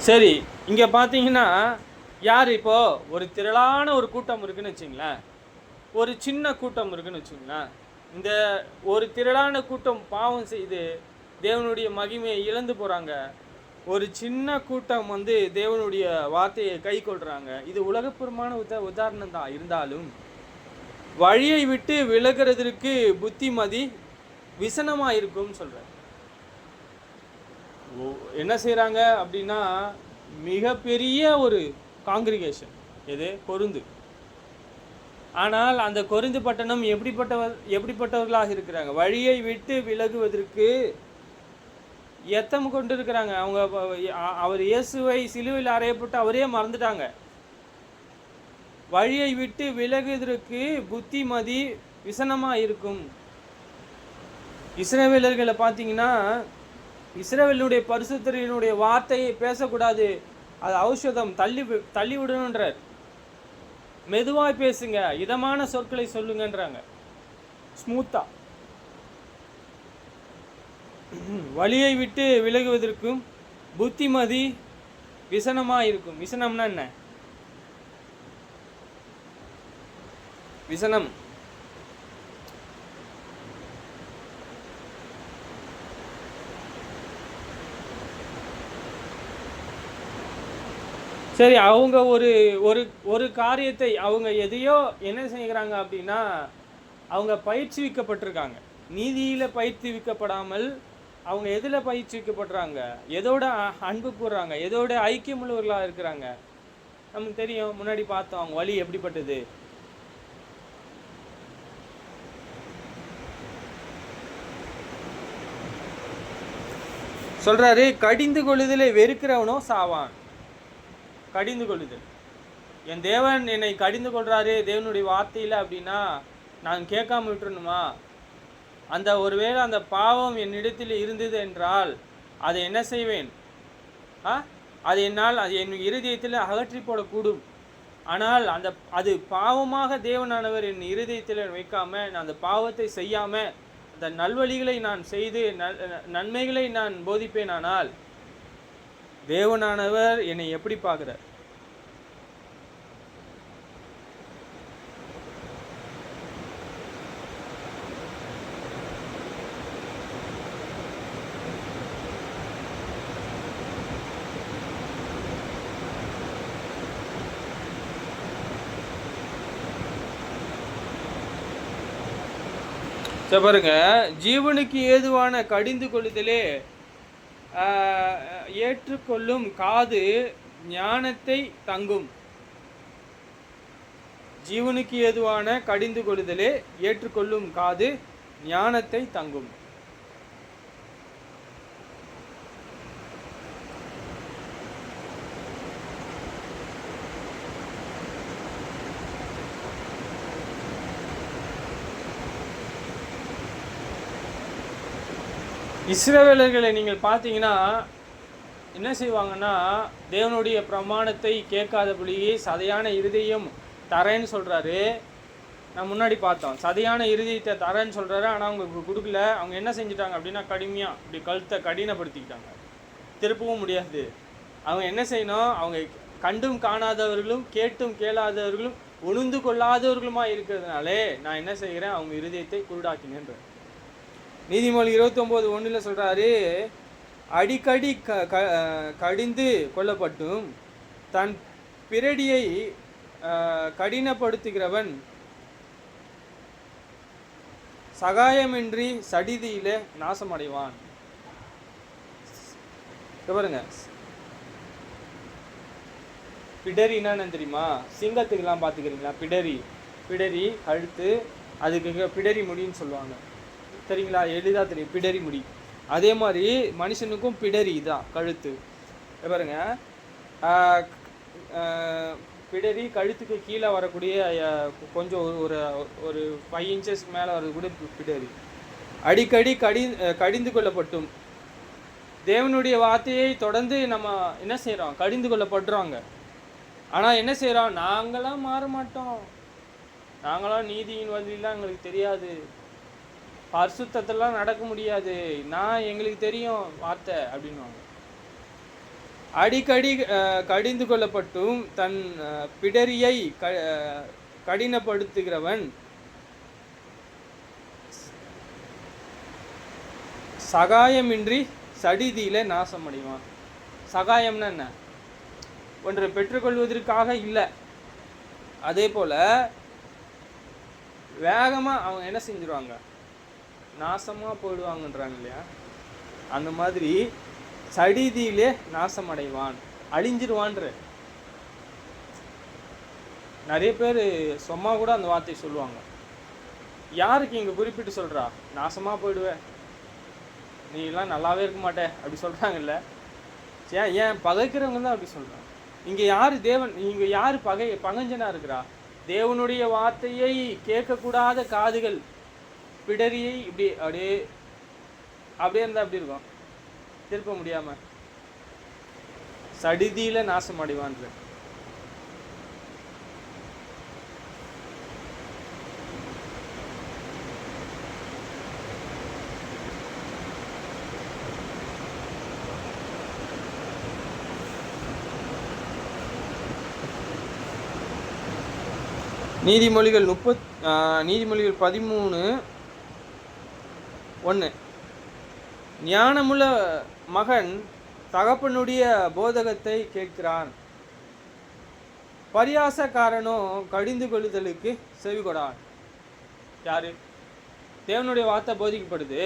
சரி, இங்கே பார்த்தீங்கன்னா யார்? இப்போது ஒரு திரளான ஒரு கூட்டம் இருக்குன்னு வச்சுங்களேன், ஒரு சின்ன கூட்டம் இருக்குன்னு வச்சுங்களேன். இந்த ஒரு திரளான கூட்டம் பாவம் செய்து தேவனுடைய மகிமையை இழந்து போகிறாங்க. ஒரு சின்ன கூட்டம் தேவனுடைய வார்த்தையை கை கொள்கிறாங்க. இது உலகப்புறமான உதாரணம் தான். இருந்தாலும் வழியை விட்டு விலகிறதுக்கு புத்திமதி விசனமாக இருக்கும்னு சொல்கிறார். என்ன செய்கிறாங்க அப்படின்னா, மிகப்பெரிய ஒரு காங்கிரிகேஷன் எது? கொருந்து. ஆனால் அந்த கொருந்து பட்டணம் எப்படிப்பட்டவர்களாக இருக்கிறாங்க? வழியை விட்டு விலகுவதற்கு எத்தம் கொண்டு இருக்கிறாங்க. அவங்க அவர் இயேசுவை சிலுவையில் அறையப்பட்டு அவரே மறந்துட்டாங்க. வழியை விட்டு விலகுவதற்கு புத்திமதி விசனமாக இருக்கும். இஸ்ரவேலர்களை பார்த்தீங்கன்னா, இஸ்ரவேலுடைய பரிசுத்தரினுடைய வார்த்தையை பேசக்கூடாது, அது ஔஷதம், தள்ளி விடணுன்றார். மெதுவாய் பேசுங்க, இதமான சொற்களை சொல்லுங்கன்றாங்க, ஸ்மூத்தா. வழியை விட்டு விலகுவதற்கும் புத்திமதி விசனமாக இருக்கும். விசனம்னா என்ன? விசனம் சரி, அவங்க ஒரு ஒரு ஒரு காரியத்தை அவங்க எதையோ என்ன செய்கிறாங்க அப்படின்னா, அவங்க பயிற்சிவிக்கப்பட்டிருக்காங்க. நீதியில் பயிற்சிவிக்கப்படாமல் அவங்க எதில் பயிற்சிவிக்கப்படுறாங்க? எதோட அன்பு கூறுறாங்க? எதோட ஐக்கியமுள்ளவர்களாக இருக்கிறாங்க? நமக்கு தெரியும், முன்னாடி பார்த்தோம் அவங்க வழி எப்படிப்பட்டது. சொல்றாரு, கடிந்து கொள்ளுதலை வெறுக்கிறவனோ சாவான். கடிந்து கொள்ளுதல். என் தேவன் என்னை கடிந்து கொள்றாரு தேவனுடைய வார்த்தையில் அப்படின்னா நான் கேட்காம விட்டுருணுமா? அந்த ஒருவேளை அந்த பாவம் என்னிடத்தில் இருந்தது என்றால் அதை என்ன செய்வேன்? அது என்னால் அது என் இருதயத்தில் அகற்றி போடக்கூடும். ஆனால் அது பாவமாக தேவனானவர் என் இருதயத்தில் வைக்காம, நான் அந்த பாவத்தை செய்யாம அந்த நல்வழிகளை நான் செய்து நன்மைகளை நான் போதிப்பேனானால் தேவனானவர் என்னை எப்படி பார்க்கிறார்? பாருங்க, ஜீவனுக்கு ஏதுவான கடிந்து கொள்ளுதலே ஏற்றுக்கொள்ளும் காது ஞானத்தை தங்கும். ஜீவனுக்கு ஏதுவான கடிந்து கொள்ளுதலே ஏற்றுக்கொள்ளும் காது ஞானத்தை தங்கும். இஸ்ரவேலர்களை நீங்கள் பார்த்தீங்கன்னா என்ன செய்வாங்கன்னா, தேவனுடைய பிரமாணத்தை கேட்காதபடியே சதையான இருதயம் தரேன்னு சொல்கிறாரு. நான் முன்னாடி பார்த்தோம், சதையான இருதயத்தை தரேன்னு சொல்கிறாரு. ஆனால் அவங்க கொடுக்கல. அவங்க என்ன செஞ்சுட்டாங்க அப்படின்னா, கடுமையாக இப்படி கழுத்தை கடினப்படுத்திக்கிட்டாங்க. திருப்பவும் முடியாது. அவங்க என்ன செய்யணும்? அவங்க கண்டும் காணாதவர்களும் கேட்டும் கேளாதவர்களும் உணர்ந்து கொள்ளாதவர்களுமா இருக்கிறதுனாலே நான் என்ன செய்கிறேன்? அவங்க இருதயத்தை குருடாக்கினேன்ற. நீதிமொழி 29:1 சொல்கிறாரு, அடிக்கடி கடிந்து கொள்ளப்பட்டும் தன் பிரடியை கடினப்படுத்துகிறவன் சகாயமின்றி சடிதியிலே நாசமடைவான். பாருங்க, பிடரின்னு தெரியுமா? சிங்கத்துக்கெல்லாம் பார்த்துக்கிறீங்களா? பிடரி கழுத்து, அதுக்கு பிடரி முடின்னு சொல்லுவாங்க, சரிங்களா? எளிதாக தெரியும், பிடரி முடி. அதே மாதிரி மனுஷனுக்கும் பிடரி தான், கழுத்து. பாருங்க, பிடரி கழுத்துக்கு கீழே வரக்கூடிய கொஞ்சம் ஒரு 5 inches மேலே வரக்கூடிய பிடரி. அடிக்கடி கடிந்து கொள்ளப்பட்டும் தேவனுடைய வார்த்தையை தொடர்ந்து நம்ம என்ன செய்கிறோம்? கடிந்து கொள்ளப்படுறாங்க. ஆனால் என்ன செய்கிறோம்? நாங்களாம் மாற மாட்டோம், நாங்களாம் நீதியின் வழியெல்லாம் எங்களுக்கு தெரியாது, பரிசுத்தத்தெல்லாம் நடக்க முடியாது, எங்களுக்கு தெரியும் வார்த்தை அப்படின்வாங்க. அடிக்கடி கடிந்து கொள்ளப்பட்டும் தன் பிடரியை கடினப்படுத்துகிறவன் சகாயமின்றி சடிதியில நாசமடைவான். சகாயம்னா என்ன? ஒன்றை பெற்றுக்கொள்வதற்காக இல்லை, அதே போல் வேகமாக அவங்க என்ன செஞ்சிருவாங்க? நாசமாக போயிடுவாங்கன்றாங்க இல்லையா? அந்த மாதிரி சடிதியிலே நாசமடைவான், அழிஞ்சிருவான்ற. நிறைய பேர் சும்மா கூட அந்த வார்த்தை சொல்லுவாங்க. யாருக்கு இங்கே குறிப்பிட்டு சொல்கிறா? நாசமாக போயிடுவேன், நீ எல்லாம் நல்லாவே இருக்க மாட்டே அப்படி சொல்கிறாங்கல்ல. ஏன் பகைக்கிறவங்க தான் அப்படி சொல்கிறாங்க. இங்கே யார் தேவன்? இங்கே யார் பகஞ்சனாக இருக்கிறா? தேவனுடைய வார்த்தையை கேட்கக்கூடாத காதுகள், பிடரியை இப்படி அப்படியே இருந்தால் அப்படி இருக்கும், திருப்ப முடியாம சடிதியில நாசம் அடைவான்ற. நீதிமொழிகள் 13:1 ஞானமுள்ள மகன் தகப்பனுடைய போதகத்தை கேட்கிறான், பரியாசக்காரனோ கடிந்து கொள்ளுதலுக்கு செவிகொடான். யாரு? தேவனுடைய வார்த்தை போதிக்கப்படுது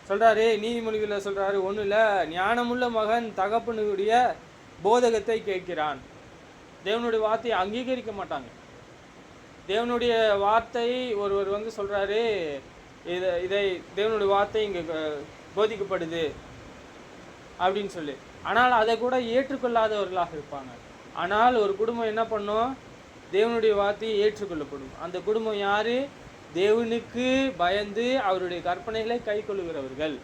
சொல்றாரு. நீதிமொழிகளில் சொல்றாரு 1 ஞானமுள்ள மகன் தகப்பனுடைய போதகத்தை கேட்கிறான். தேவனுடைய வார்த்தையை அங்கீகரிக்க மாட்டாங்க. தேவனுடைய வார்த்தை ஒருவர் சொல்றாரு, இதை தேவனுடைய வார்த்தை இங்கே போதிக்கப்படுது அப்படின்னு சொல்லி, ஆனால் அதை கூட ஏற்றுக்கொள்ளாதவர்களாக இருப்பாங்க. ஆனால் ஒரு குடும்பம் என்ன பண்ணும்? தேவனுடைய வார்த்தையை ஏற்றுக்கொள்ளப்படும். அந்த குடும்பம் யாரு? தேவனுக்கு பயந்து அவருடைய கற்பனைகளை கை கொள்ளுகிறவர்கள்.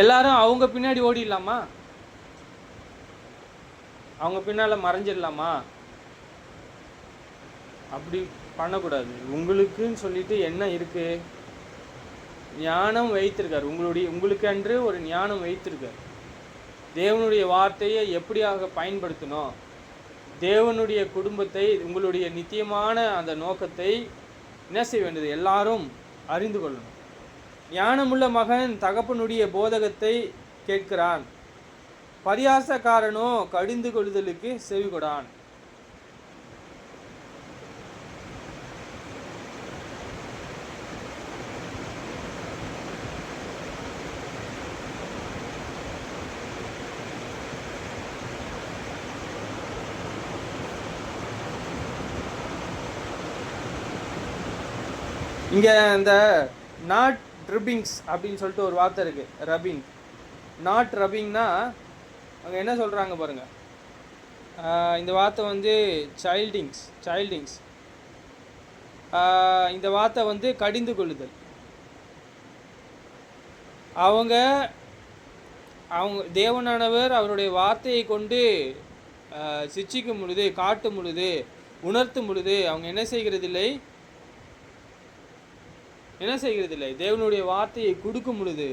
எல்லாரும் அவங்க பின்னாடி ஓடிடலாமா? அவங்க பின்னால மறைஞ்சிடலாமா? அப்படி பண்ணக்கூடாது. உங்களுக்குன்னு சொல்லிட்டு என்ன இருக்கு? ஞானம் வைத்திருக்கார், உங்களுக்கு அன்று ஒரு ஞானம் வைத்திருக்கார். தேவனுடைய வார்த்தையை எப்படியாக பயன்படுத்தணும், தேவனுடைய குடும்பத்தை, உங்களுடைய நித்தியமான அந்த நோக்கத்தை என்ன செய்ய வேண்டியது? எல்லாரும் அறிந்து கொள்ளணும். ஞானமுள்ள மகன் தகப்பனுடைய போதகத்தை கேட்கிறான், பரியாசக்காரனோ கடிந்து கொள்ளுதலுக்கு செவிகொடான். இங்கே இந்த நாட் ரப்பிங்ஸ் அப்படின்னு சொல்லிட்டு ஒரு வார்த்தை இருக்குது, ரப்பிங். நாட் ரப்பிங்னா அங்கே என்ன சொல்கிறாங்க பாருங்கள். இந்த வார்த்தை சைல்டிங்ஸ். இந்த வார்த்தை கடிந்து கொள்ளுதல். அவங்க தேவனானவர் அவருடைய வார்த்தையை கொண்டு சிட்சிக்கும் பொழுது, காட்டும் பொழுது, உணர்த்தும் பொழுது அவங்க என்ன செய்கிறதில்லை? தேவனுடைய வார்த்தையை கொடுக்கும் பொழுது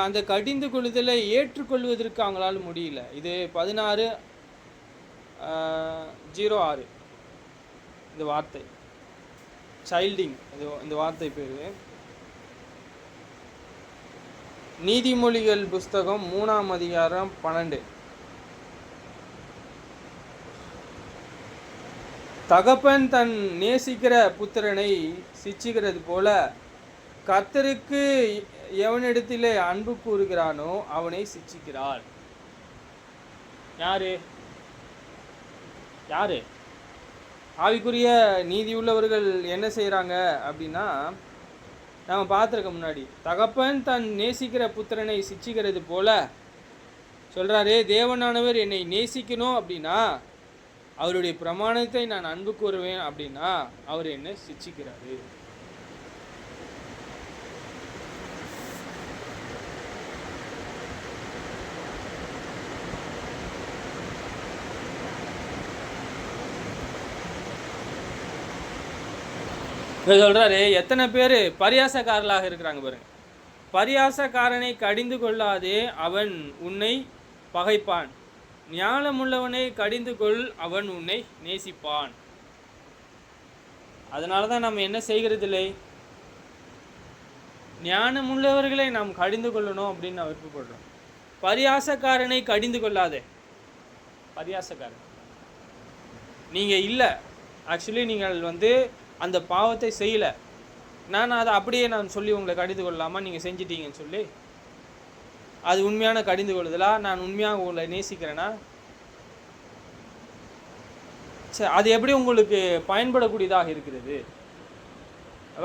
அந்த கடிந்து கொள்ளுதலை ஏற்றுக்கொள்வதற்கு அவங்களால முடியல. இது 16:06 இந்த வார்த்தை. சைல்டிங், இந்த வார்த்தை பேர். நீதிமொழிகள் புஸ்தகம் 3ஆம் அதிகாரம் 12. தகப்பன் தன் நேசிக்கிற புத்திரனை சிச்சிக்கிறது போல கர்த்தருக்கு எவனிடத்திலே அன்பு கூறுகிறானோ அவனை சிச்சிக்கிறார். யாரு யாரு ஆவிக்குரிய நீதி உள்ளவர்கள் என்ன செய்கிறாங்க அப்படின்னா, நம்ம பார்த்துருக்க முன்னாடி, தகப்பன் தன் நேசிக்கிற புத்திரனை சிச்சிக்கிறது போல சொல்கிறாரு. தேவனானவர் என்னை நேசிக்கணும் அப்படின்னா, அவருடைய பிரமாணத்தை நான் அன்பு கூறுவேன் அப்படின்னா அவர் என்னை சிச்சிக்கிறாரு. சொல்றாரு, எத்தனை பேர் பரியாசக்காரர்களாக இருக்கிறாங்க பாருங்க. பரியாசக்காரனை கடிந்து கொள்ளாதே, அவன் உன்னை பகைப்பான். ஞானமுள்ளவனை கடிந்து கொள், அவன் உன்னை நேசிப்பான். அதனால தான் நம்ம என்ன செய்கிறதில்லை, ஞானமுள்ளவர்களை நாம் கடிந்து கொள்ளணும் அப்படின்னு நான் விருப்பப்படுறோம். பரியாசக்காரனை கடிந்து கொள்ளாதே. பரியாசக்காரன் நீங்கள் இல்லை, ஆக்சுவலி நீங்கள் அந்த பாவத்தை செய்யலை, நான் அதை அப்படியே நான் சொல்லி உங்களை கடிந்து கொள்ளலாமா, நீங்கள் செஞ்சிட்டீங்கன்னு சொல்லி, அது உண்மையான கடிந்து கொள்ளுதலா? நான் உண்மையாக உங்களை நேசிக்கிறேன்னா? சரி, அது எப்படி உங்களுக்கு பயன்படக்கூடியதாக இருக்கிறது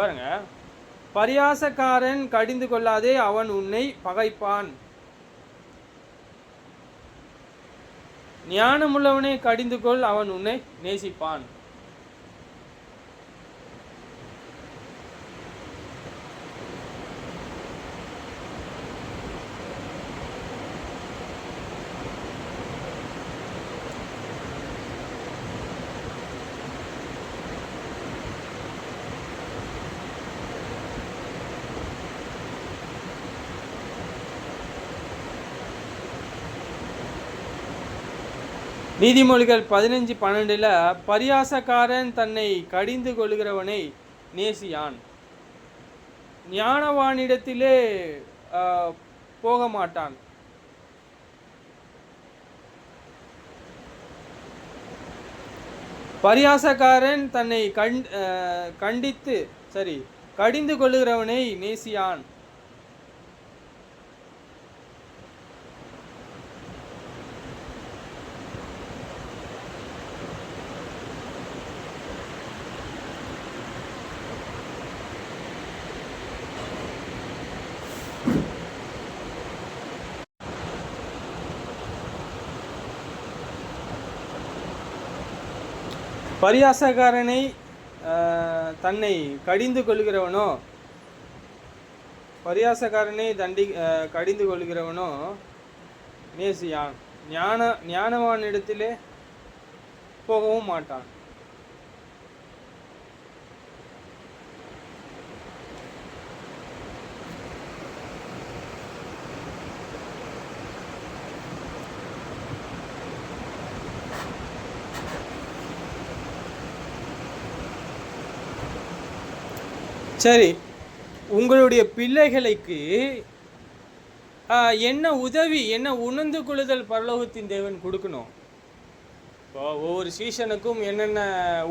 பாருங்க. பரியாசக்காரன் கடிந்து கொள்ளாதே, அவன் உன்னை பகைப்பான். ஞானமுள்ளவனை கடிந்து கொள், அவன் உன்னை நேசிப்பான். நீதிமொழிகள் 15:12 பரியாசக்காரன் தன்னை கடிந்து கொள்கிறவனை நேசியான், ஞானவானிடத்திலே போக மாட்டான். பரியாசக்காரன் தன்னை கடிந்து கொள்கிறவனை நேசியான். பரியாசக்காரனை தன்னை கடிந்து கொள்கிறவனோ, பரியாசக்காரனை கடிந்து கொள்கிறவனோ நேசியான், ஞானவானிடத்திலே போகவும் மாட்டான். சரி, உங்களுடைய பிள்ளைகளுக்கு என்ன உதவி, என்ன உணர்ந்து கொள்ளுதல் பரலோகத்தின் தேவன் கொடுக்கணும்? இப்போ ஒவ்வொரு சீசனுக்கும் என்னென்ன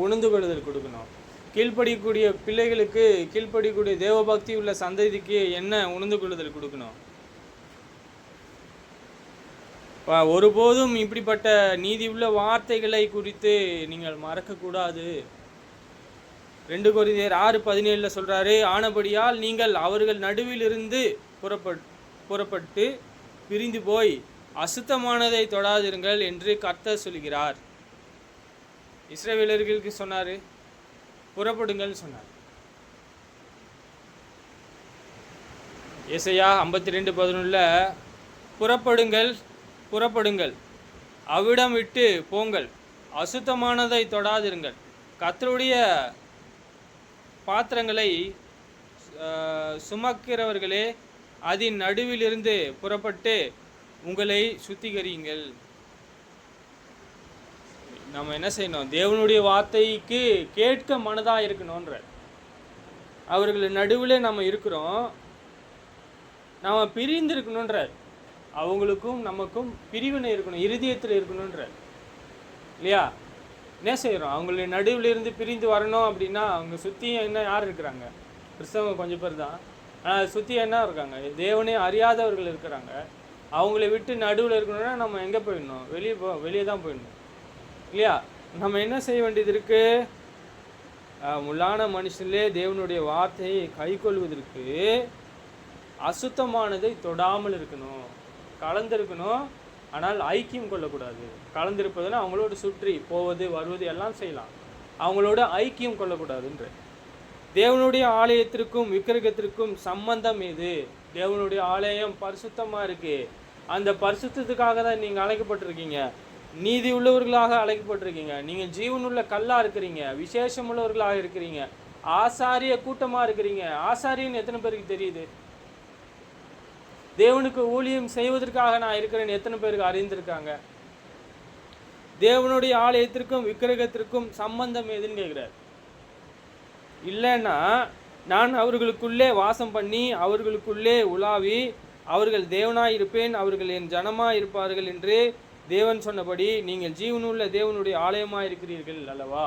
உணர்ந்து கொள்ளுதல் கொடுக்கணும்? கீழ்ப்படிக்கூடிய பிள்ளைகளுக்கு, கீழ்ப்படிக்கூடிய தேவபக்தி உள்ள சந்ததிக்கு என்ன உணர்ந்து கொள்ளுதல் கொடுக்கணும்? ஒருபோதும் இப்படிப்பட்ட நீதி உள்ள வார்த்தைகளை குறித்து நீங்கள் மறக்கக்கூடாது. 2 கொரிந்தியர் 6:17 சொல்கிறாரு, ஆனபடியால் நீங்கள் அவர்கள் நடுவில் இருந்து புறப்பட்டு பிரிந்து போய் அசுத்தமானதை தொடாதிருங்கள் என்று கர்த்தர் சொல்கிறார். இஸ்ரவேலர்களுக்கு சொன்னார், புறப்படுங்கள் சொன்னார். ஏசாயா 52:11 புறப்படுங்கள், அவ்விடம் விட்டு போங்கள், அசுத்தமானதை தொடாதிருங்கள். கர்த்தருடைய பாத்திரங்களை சுமக்கிறவர்களே, அதன் நடுவிலிருந்து புறப்பட்டு உங்களை சுத்திகரியுங்கள். நம்ம என்ன செய்யணும்? தேவனுடைய வார்த்தைக்கு கேட்க மனதாக இருக்கணுன்ற. அவர்கள் நடுவில் நம்ம இருக்கிறோம். நாம் பிரிந்து இருக்கணுன்றார். அவங்களுக்கும் நமக்கும் பிரிவினை இருக்கணும், இருதயத்தில் இருக்கணுன்றார் இல்லையா? என்ன செய்கிறோம்? அவங்களுடைய நடுவில் இருந்து பிரிந்து வரணும் அப்படின்னா அவங்க சுற்றி என்ன யார் இருக்கிறாங்க? கிறிஸ்தவங்க கொஞ்சம் பேர் தான். ஆனால் சுற்றி என்ன இருக்காங்க? தேவனே அறியாதவர்கள் இருக்கிறாங்க. அவங்கள விட்டு நடுவில் இருக்கணும்னா நம்ம எங்கே போயிடணும்? வெளியே தான் போயிடணும் இல்லையா? நம்ம என்ன செய்ய வேண்டியது இருக்குது? முள்ளான மனுஷனிலே தேவனுடைய வார்த்தையை கை கொள்வதற்கு அசுத்தமானதை தொடாமல் இருக்கணும், கலந்திருக்கணும். ஆனால் ஐக்கியம் கொள்ளக்கூடாது. கலந்திருப்பதுன்னா அவங்களோட சுற்றி போவது வருவது எல்லாம் செய்யலாம், அவங்களோட ஐக்கியம் கொள்ளக்கூடாதுன்ற. தேவனுடைய ஆலயத்திற்கும் விக்கிரகத்திற்கும் சம்பந்தம் எது? தேவனுடைய ஆலயம் பரிசுத்தமாக இருக்குது. அந்த பரிசுத்தத்துக்காக தான் நீங்கள் அழைக்கப்பட்டிருக்கீங்க, நீதி உள்ளவர்களாக அழைக்கப்பட்டிருக்கீங்க. நீங்கள் ஜீவனுள்ள கல்லாக இருக்கிறீங்க, விசேஷம் உள்ளவர்களாக இருக்கிறீங்க, ஆசாரிய கூட்டமாக இருக்கிறீங்க. ஆசாரியன்னு எத்தனை பேருக்கு தெரியுது? தேவனுக்கு ஊழியம் செய்வதற்காக நான் இருக்கிறேன்னு எத்தனை பேருக்கு அறிந்திருக்காங்க? தேவனுடைய ஆலயத்திற்கும் விக்கிரகத்திற்கும் சம்பந்தம் எதுன்னு கேட்குறார். இல்லைன்னா நான் அவர்களுக்குள்ளே வாசம் பண்ணி அவர்களுக்குள்ளே உலாவி அவர்கள் தேவனாய் இருப்பேன், அவர்கள் என் ஜனமாக இருப்பார்கள் என்று தேவன் சொன்னபடி நீங்கள் ஜீவனுள்ள தேவனுடைய ஆலயமாக இருக்கிறீர்கள் அல்லவா?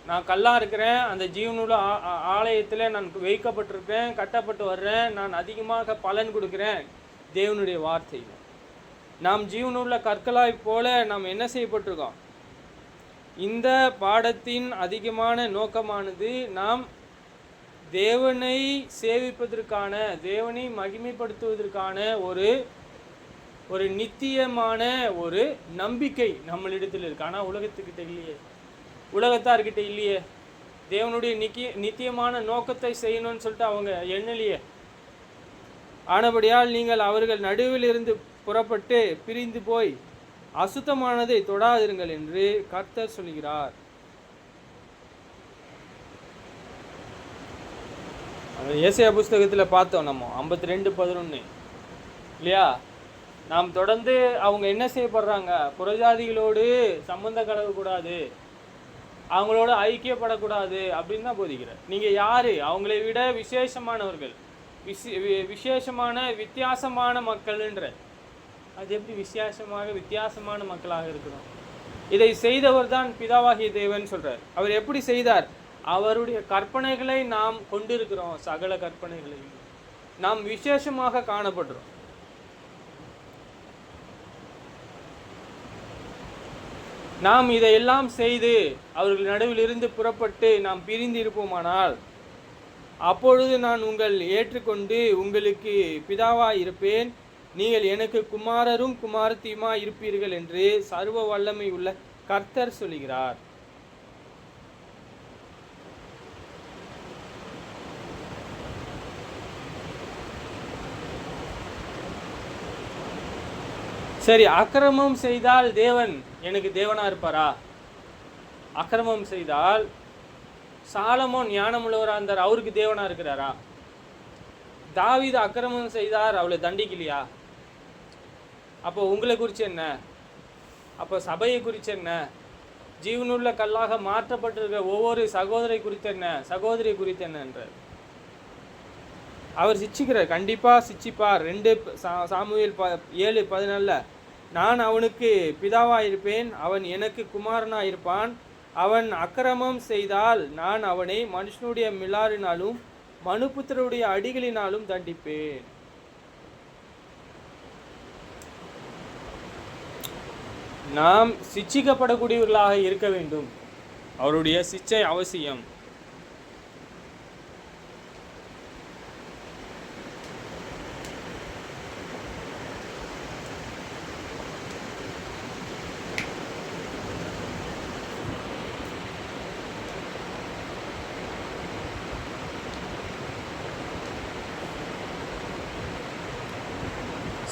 நான் கல்லாக இருக்கிறேன், அந்த ஜீவனுள்ள ஆலயத்தில் நான் வைக்கப்பட்டிருக்கேன், கட்டப்பட்டு வர்றேன், நான் அதிகமாக பலன் கொடுக்குறேன் தேவனுடைய வார்த்தையில். நாம் ஜீவனுள்ள கற்களாய் போல நாம் என்ன செய்யப்பட்டிருக்கோம்? இந்த பாடத்தின் அதிகமான நோக்கமானது நாம் தேவனை சேவிப்பதற்கான, தேவனை மகிமைப்படுத்துவதற்கான ஒரு நித்தியமான ஒரு நம்பிக்கை நம்மளிடத்தில் இருக்கு. ஆனால் உலகத்துக்கிட்ட இல்லையே, உலகத்தார்கிட்ட இல்லையே. தேவனுடைய நித்தியமான நோக்கத்தை செய்யணும்னு சொல்லிட்டு அவங்க எண்ணலையே. ஆனபடியால் நீங்கள் அவர்கள் நடுவில் இருந்து புறப்பட்டு பிரிந்து போய் அசுத்தமானதை தொடாதிருங்கள் என்று கர்த்தர் சொல்கிறார். ஏசாயா புஸ்தகத்தில் பார்த்தோம் நம்ம 52:11 இல்லையா? நாம் தொடர்ந்து அவங்க என்ன செய்யப்படுறாங்க? புறஜாதிகளோடு சம்பந்தம் கலக்கக்கூடாது, அவங்களோட ஐக்கியப்படக்கூடாது அப்படின்னு தான் போதிக்கிறார். நீங்கள் யார்? அவங்களை விட விசேஷமானவர்கள், விசேஷமான வித்தியாசமான மக்கள்ன்ற. அது எப்படி வித்தியாசமான மக்களாக இருக்கிறோம்? இதை செய்தவர் தான் பிதாவாகிய தேவன் சொல்கிறார். அவர் எப்படி செய்தார்? அவருடைய கற்பனைகளை நாம் கொண்டிருக்கிறோம், சகல கற்பனைகளையும் நாம் விசேஷமாக காணப்படுறோம். நாம் இதையெல்லாம் செய்து அவர்கள் நடுவில் இருந்து புறப்பட்டு நாம் பிரிந்து இருப்போமானால் அப்பொழுது நான் உங்கள் ஏற்றுக்கொண்டு உங்களுக்கு பிதாவாய் இருப்பேன், நீங்கள் எனக்கு குமாரரும் குமாரத்தியுமா இருப்பீர்கள் என்று சர்வ வல்லமை உள்ள கர்த்தர் சொல்கிறார். சரி, அக்கிரமம் செய்தால் தேவன் எனக்கு தேவனா இருப்பாரா? அக்கிரமம் செய்தால் சாலமோன் ஞானமுள்ளவராக இருந்தார், அவருக்கு தேவனா இருக்கிறாரா? தாவீது அக்கிரமம் செய்தார், அவளை தண்டிக்கலையா? அப்போ உங்களை குறித்து என்ன? அப்போ சபையை குறித்து என்ன? ஜீவனுள்ள கல்லாக மாற்றப்பட்டிருக்கிற ஒவ்வொரு சகோதரி குறித்து என்ன, சகோதரி குறித்து என்னன்றார். அவர் சிச்சிக்கிறார், கண்டிப்பாக சிச்சிப்பார். 2 சாமுவேல் 7:14 நான் அவனுக்கு பிதாவாக இருப்பேன், அவன் எனக்கு குமாரனாக இருப்பான். அவன் அக்கிரமம் செய்தால் நான் அவனை மனுஷனுடைய மிலாரினாலும் மனுபுத்திரருடைய அடிகளினாலும் தண்டிப்பேன். நாம் சிச்சிக்கப்படக்கூடியவர்களாக இருக்க வேண்டும். அவருடைய சிச்சை அவசியம்.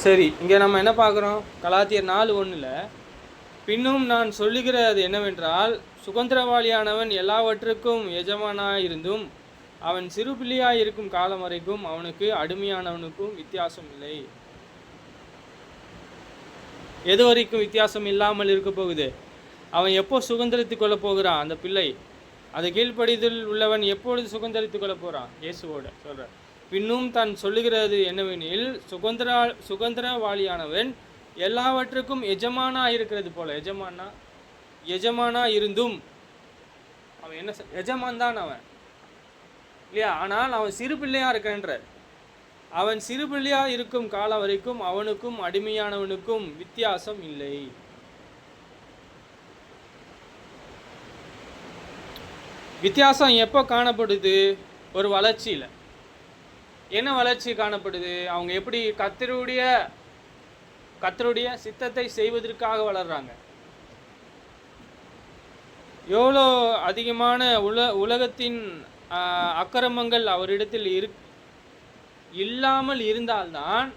சரி, இங்கே நம்ம என்ன பார்க்குறோம்? கலாத்தியர் 4:1 பின்னும் நான் சொல்லுகிறது என்னவென்றால், சுதந்திரவாளியானவன் எல்லாவற்றுக்கும் எஜமானாயிருந்தும் அவன் சிறு பிள்ளையாய் இருக்கும் காலம் வரைக்கும் அவனுக்கு அடிமையானவனுக்கும் வித்தியாசம் இல்லை. எது வரைக்கும் வித்தியாசம் இல்லாமல் இருக்க போகுது? அவன் எப்போ சுதந்திரத்து கொள்ள போகிறான்? அந்த பிள்ளை அதை கீழ்ப்படிதல் உள்ளவன் எப்பொழுது சுதந்தரித்துக் கொள்ள போகிறான்? இயேசுவோட சொல்கிறார். பின்னும் தான் சொல்லுகிறது என்னவெனில், சுதந்திரவாளியானவன் எல்லாவற்றுக்கும் எஜமானா இருக்கிறது போல. எஜமானா இருந்தும் அவன் என்ன எஜமான் தான் அவன் இல்லையா? ஆனால் அவன் சிறு பிள்ளையா இருக்கின்ற, அவன் சிறு பிள்ளையா இருக்கும் காலம் வரைக்கும் அவனுக்கும் அடிமையானவனுக்கும் வித்தியாசம் இல்லை. வித்தியாசம் எப்போ காணப்படுது? ஒரு வளர்ச்சியில். என்ன வளர்ச்சி காணப்படுது? அவங்க எப்படி கர்த்தருடைய சித்தத்தை செய்வதற்காக வளர்றாங்க. எவ்வளோ அதிகமான உலகத்தின் அக்கிரமங்கள் அவரிடத்தில் இல்லாமல் இருந்தால்தான்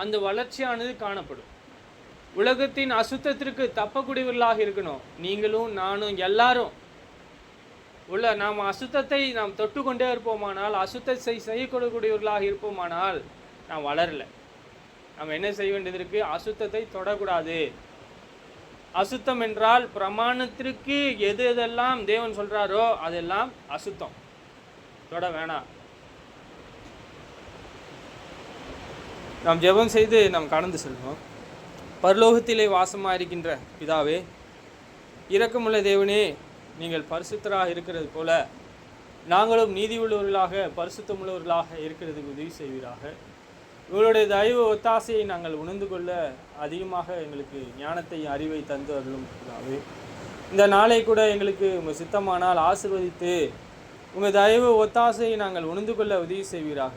அந்த வளர்ச்சியானது காணப்படும். உலகத்தின் அசுத்தத்திற்கு தப்பக்கூடியவர்களாக இருக்கணும். நீங்களும் நானும் எல்லாரும் நாம் அசுத்தத்தை நாம் தொட்டுக்கொண்டே இருப்போமானால், அசுத்தத்தை செய்யக்கூடக்கூடியவர்களாக இருப்போமானால் நாம் வளரலை. நாம் என்ன செய்ய வேண்டியது இருக்கு? அசுத்தத்தை தொடக்கூடாது. அசுத்தம் என்றால் பிரமாணத்திற்கு எதெல்லாம் தேவன் சொல்றாரோ அதெல்லாம் அசுத்தம், தொட வேணாம். நாம் ஜெபம் செய்து நாம் கடந்து செல்வோம். பரலோகத்திலே வாசமாக இருக்கின்ற பிதாவே, இரக்கமுள்ள தேவனே, நீங்கள் பரிசுத்தராக இருக்கிறது போல நாங்களும் நீதி உள்ளவர்களாக பரிசுத்தமுள்ளவர்களாக இருக்கிறதுக்கு உதவி செய்வீராக. உங்களுடைய தயவு ஒத்தாசையை நாங்கள் உணர்ந்து கொள்ள அதிகமாக எங்களுக்கு ஞானத்தை அறிவை தந்து அருளும் பிதாவே. இந்த நாளை கூட எங்களுக்கு உங்கள் சித்தமானால் ஆசீர்வதித்து உங்கள் தயவு ஒத்தாசையை நாங்கள் உணர்ந்து கொள்ள உதவி செய்வீராக.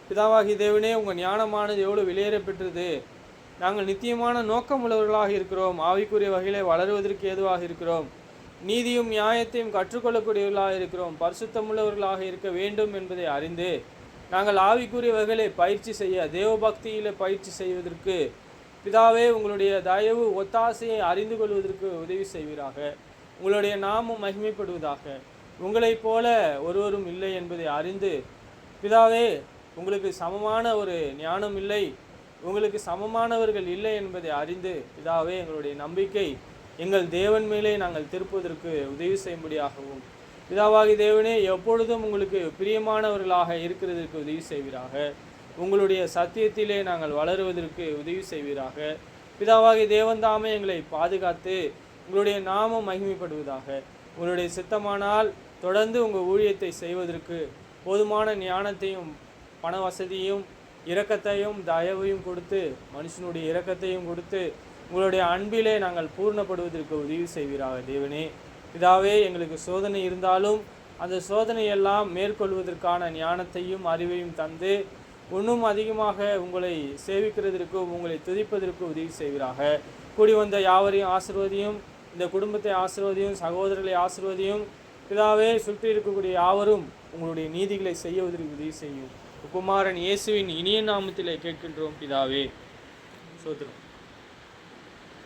பிதாவாகி தேவனே, உங்கள் ஞானமானது எவ்வளோ வெளியேற பெற்றது. நாங்கள் நித்தியமான நோக்கம் உள்ளவர்களாக இருக்கிறோம். ஆவிக்குரிய வகையிலே வளருவதற்கு ஏதுவாக இருக்கிறோம். நீதியும் நியாயத்தையும் கற்றுக்கொள்ளக்கூடியவர்களாக இருக்கிறோம். பரிசுத்தமுள்ளவர்களாக இருக்க வேண்டும் என்பதை அறிந்து நாங்கள் ஆவிக்குரிய வகையிலே பயிற்சி செய்ய, தேவபக்தியில் பயிற்சி செய்வதற்கு பிதாவே உங்களுடைய தயவு ஒத்தாசையை அறிந்து கொள்வதற்கு உதவி செய்வீராக. உங்களுடைய நாமம் மகிமைப்படுவதாக. உங்களைப் போல ஒருவரும் இல்லை என்பதை அறிந்து பிதாவே, உங்களுக்கு சமமான ஒரு ஞானம் இல்லை, உங்களுக்கு சமமானவர்கள் இல்லை என்பதை அறிந்து பிதாவே, எங்களுடைய நம்பிக்கை எங்கள் தேவன் மேலே நாங்கள் திருப்புவதற்கு உதவி செய்யும்படியாகவும் பிதாவாகி தேவனே, எப்பொழுதும் உங்களுக்கு பிரியமானவர்களாக இருக்கிறதற்கு உதவி செய்வீராக. உங்களுடைய சத்தியத்திலே நாங்கள் வளருவதற்கு உதவி செய்வீராக. பிதாவாகி தேவன் தாமே எங்களை பாதுகாத்து உங்களுடைய நாமம் மகிமைப்படுவதாக. உங்களுடைய சித்தமானால் தொடர்ந்து உங்கள் ஊழியத்தை செய்வதற்கு போதுமான ஞானத்தையும் பண வசதியும் இரக்கத்தையும் தயவையும் கொடுத்து, மனுஷனுடைய இரக்கத்தையும் கொடுத்து உங்களுடைய அன்பிலே நாங்கள் பூர்ணப்படுவதற்கு உதவி செய்வீராக. தேவனே பிதாவே, எங்களுக்கு சோதனை இருந்தாலும் அந்த சோதனையெல்லாம் மேற்கொள்வதற்கான ஞானத்தையும் அறிவையும் தந்து இன்னும் அதிகமாக உங்களை சேவிக்கிறதற்கும் உங்களை துதிப்பதற்கு உதவி செய்வீராக. கூடி வந்த யாவரையும் ஆசீர்வதியும், இந்த குடும்பத்தை ஆசீர்வதியும், சகோதரர்களை ஆசீர்வதியும். பிதாவே, சுற்றி இருக்கக்கூடிய யாவரும் உங்களுடைய நீதிகளை செய்வதற்கு உதவி செய்யும். குமாரன் இயேசுவின் இனிய நாமத்திலே கேட்கின்றோம் பிதாவே. சோத்திரம்.